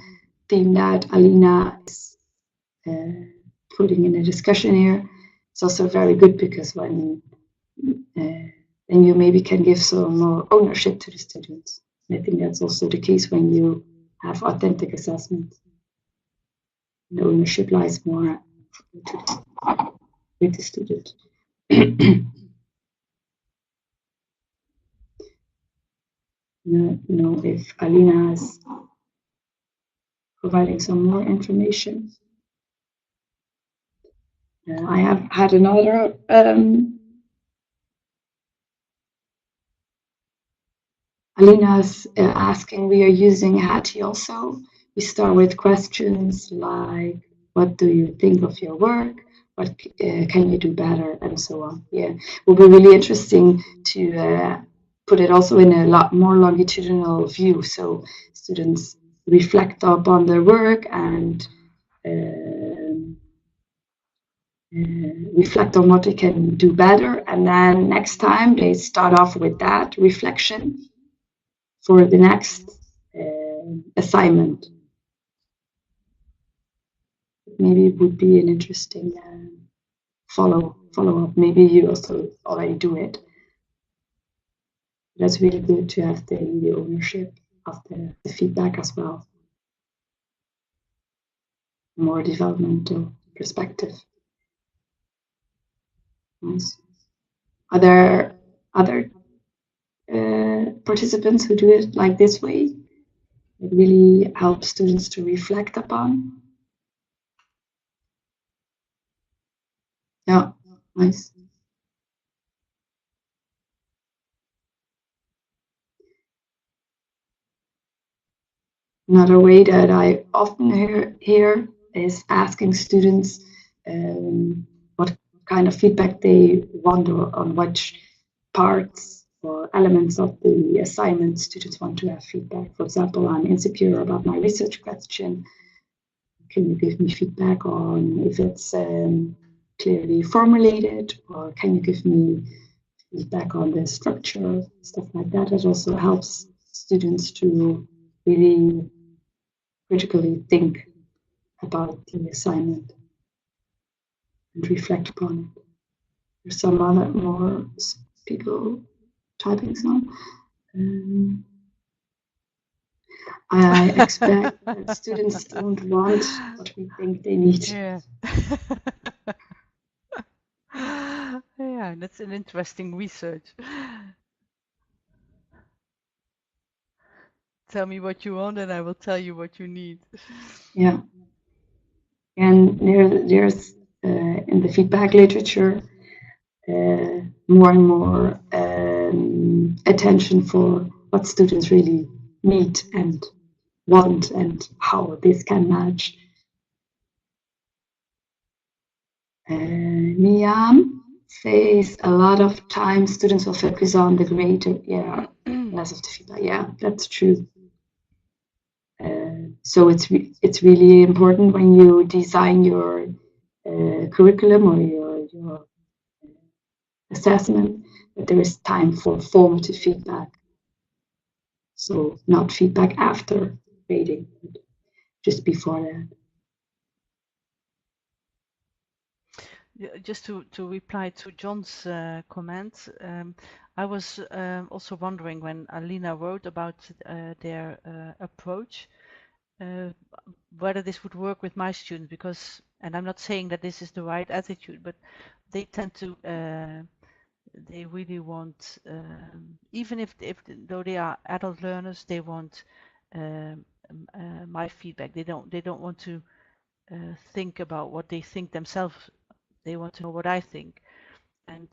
theme that Alina is putting in a discussion here is also very good, because when then you maybe can give some more ownership to the students. And I think that's also the case when you have authentic assessment. The ownership lies more with the student. Know if Alina is providing some more information. I have had another Alina's asking, we are using Hattie also. We start with questions like, what do you think of your work? What can you do better? And so on. Yeah, it will be really interesting to put it also in a lot more longitudinal view. So students reflect upon their work and reflect on what they can do better. And then next time they start off with that reflection for the next assignment. Maybe it would be an interesting follow up. Maybe you also already do it. That's really good to have the ownership of the feedback as well. More developmental perspective. Nice. Are there other participants who do it like this way? It really helps students to reflect upon. Yeah, nice. Another way that I often hear is asking students what kind of feedback they want, or on which parts or elements of the assignment students want to have feedback. For example, I'm insecure about my research question. Can you give me feedback on if it's clearly formulated, or can you give me feedback on the structure, stuff like that? It also helps students to really critically think about the assignment and reflect upon it. There's some other more people typing some. I expect that students don't want what we think they need. Yeah. Yeah, that's an interesting research. Tell me what you want and I will tell you what you need. Yeah. And there's in the feedback literature more and more attention for what students really need and want, and how this can match. Miyam says a lot of times students will focus on the grade, less of the feedback. Yeah, that's true. So it's really important when you design your curriculum or your assessment that there is time for formative feedback. So not feedback after grading, but just before that. Just to reply to John's comment, I was also wondering when Alina wrote about their approach, whether this would work with my students, because, and I'm not saying that this is the right attitude, but they tend to, they really want, even if though they are adult learners, they want my feedback. They don't want to think about what they think themselves. They want to know what I think, and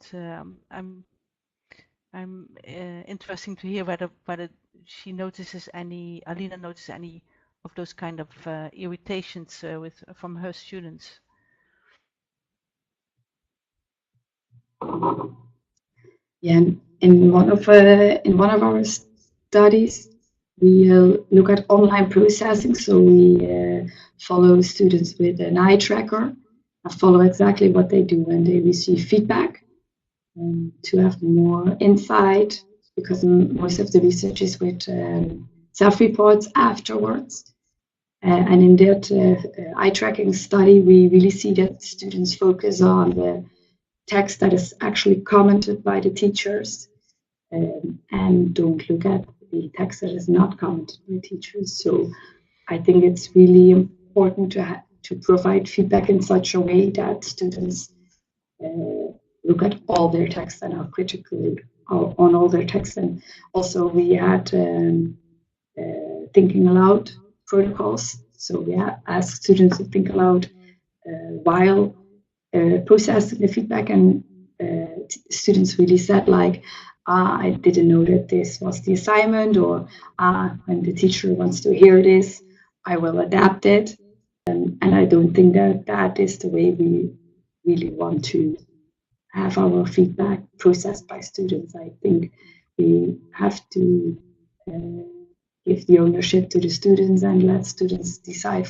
I'm interesting to hear whether she notices any, Alina notices any of those kind of irritations from her students. Yeah, in one of our studies, We look at online processing, so we follow students with an eye tracker and follow exactly what they do when they receive feedback to have more insight, because most of the research is with self-reports afterwards. And in that eye tracking study, we really see that students focus on the text that is actually commented by the teachers and don't look at the text that is not commented by teachers. So I think it's really important to provide feedback in such a way that students look at all their texts and are critical on all their texts. And also we had thinking aloud protocols. So we ask students to think aloud while processing the feedback, and students really said like, I didn't know that this was the assignment, or when the teacher wants to hear this, I will adapt it. And I don't think that that is the way we really want to have our feedback processed by students. I think we have to give the ownership to the students and let students decide,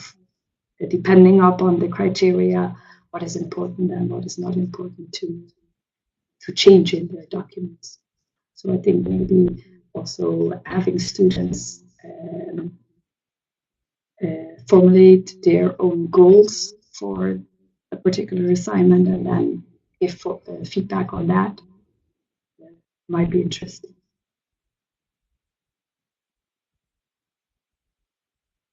depending upon the criteria, what is important and what is not important to change in the documents. So I think maybe also having students formulate their own goals for a particular assignment and then give feedback on that might be interesting.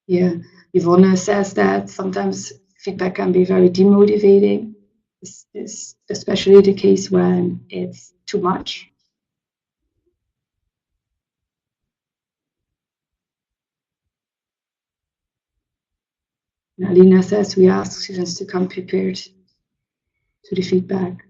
Yeah, Yvonne says that sometimes feedback can be very demotivating. This is especially the case when it's too much. And Alina says we ask students to come prepared to the feedback.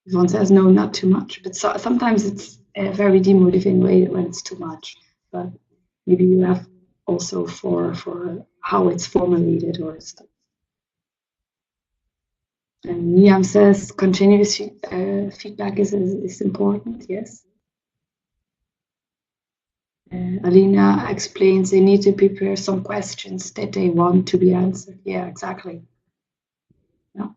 Yvonne says no, not too much, but sometimes it's a very demotivating way when it's too much. But maybe you have also for how it's formulated or stuff. And Niam says continuous feedback is important, yes. Alina explains they need to prepare some questions that they want to be answered. Yeah, exactly. Yeah.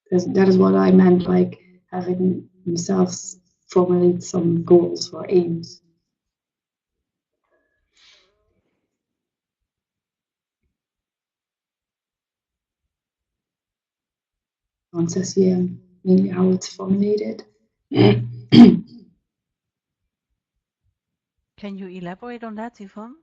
That is what I meant, like having themselves formulate some goals or aims. One says, yeah, mainly how it's formulated. Can you elaborate on that, Yvonne?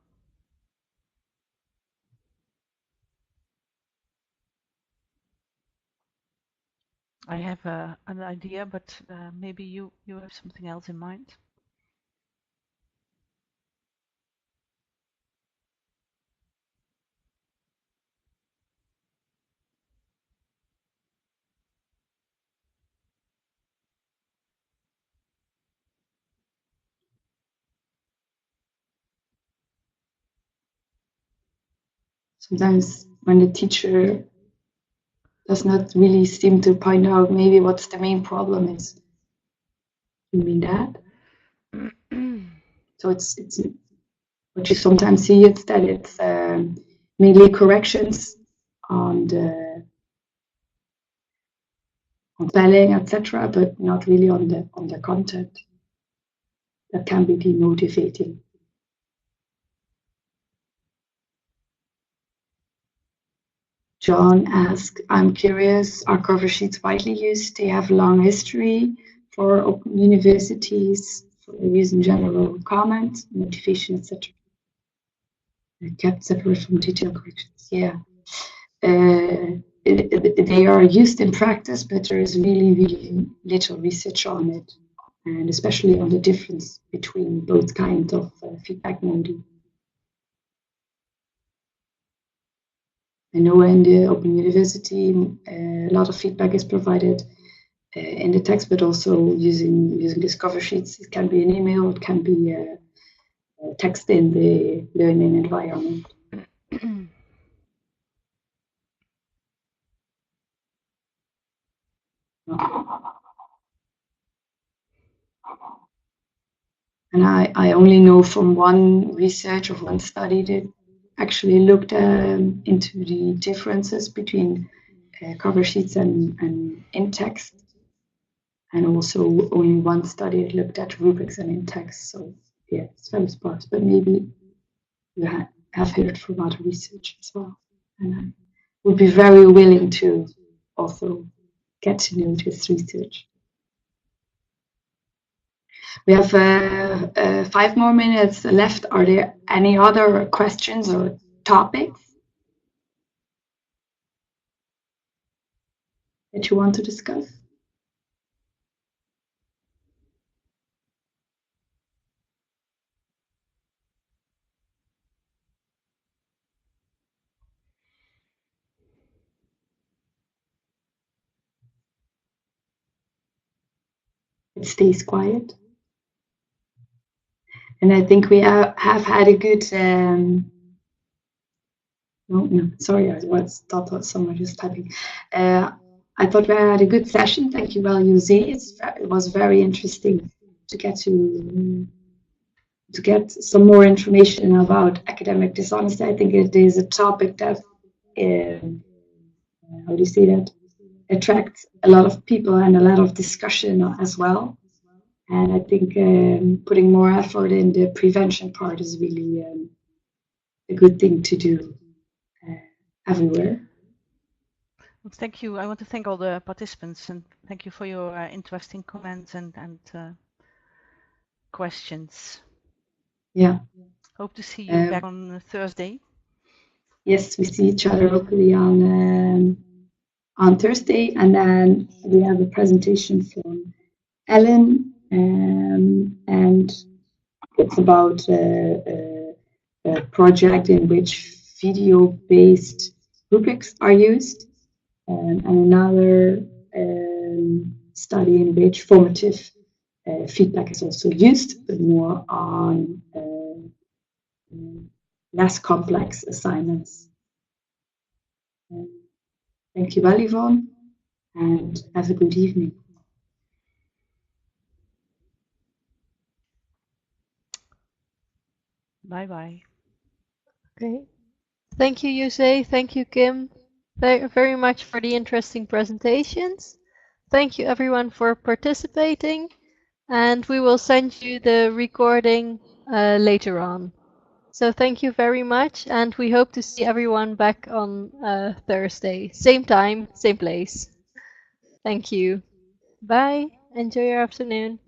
I have an idea, but maybe you have something else in mind. Sometimes when the teacher does not really seem to point out maybe what's the main problem is. You mean that? So it's what you sometimes see is that it's mainly corrections on the on spelling, etc., but not really on the content. That can be demotivating. John asks, I'm curious, are cover sheets widely used? They have a long history for open universities, for use in general comment, motivation, etc. Kept separate from detailed corrections. Yeah. They are used in practice, but there is really, really little research on it, and especially on the difference between both kinds of feedback modi. I know in the Open University, a lot of feedback is provided in the text, but also using Discover Sheets. It can be an email, it can be text in the learning environment. And I only know from one research of one study that actually looked into the differences between cover sheets and in-text. And also only one study looked at rubrics and in-text. So yeah, it's very sparse, but maybe you have heard from other research as well. And I would be very willing to also get to know this research. We have 5 more minutes left. Are there any other questions or topics that you want to discuss? It stays quiet. And I think we have had a good no, sorry, I thought someone was typing. I thought we had a good session. Thank you, José. It was very interesting to get some more information about academic dishonesty. I think it is a topic that, how do you say that, attracts a lot of people and a lot of discussion as well. And I think putting more effort in the prevention part is really a good thing to do everywhere. Well, thank you. I want to thank all the participants and thank you for your interesting comments and questions. Yeah. Hope to see you back on Thursday. Yes, we see each other hopefully on Thursday, and then we have a presentation from Ellen, and it's about a project in which video-based rubrics are used, and another study in which formative feedback is also used, but more on less complex assignments. Thank you, Yvonne, and have a good evening. Bye-bye. Okay. Thank you, José. Thank you, Kim. Very much for the interesting presentations. Thank you, everyone, for participating. And we will send you the recording later on. So thank you very much, and we hope to see everyone back on Thursday. Same time, same place. Thank you. Bye. Enjoy your afternoon.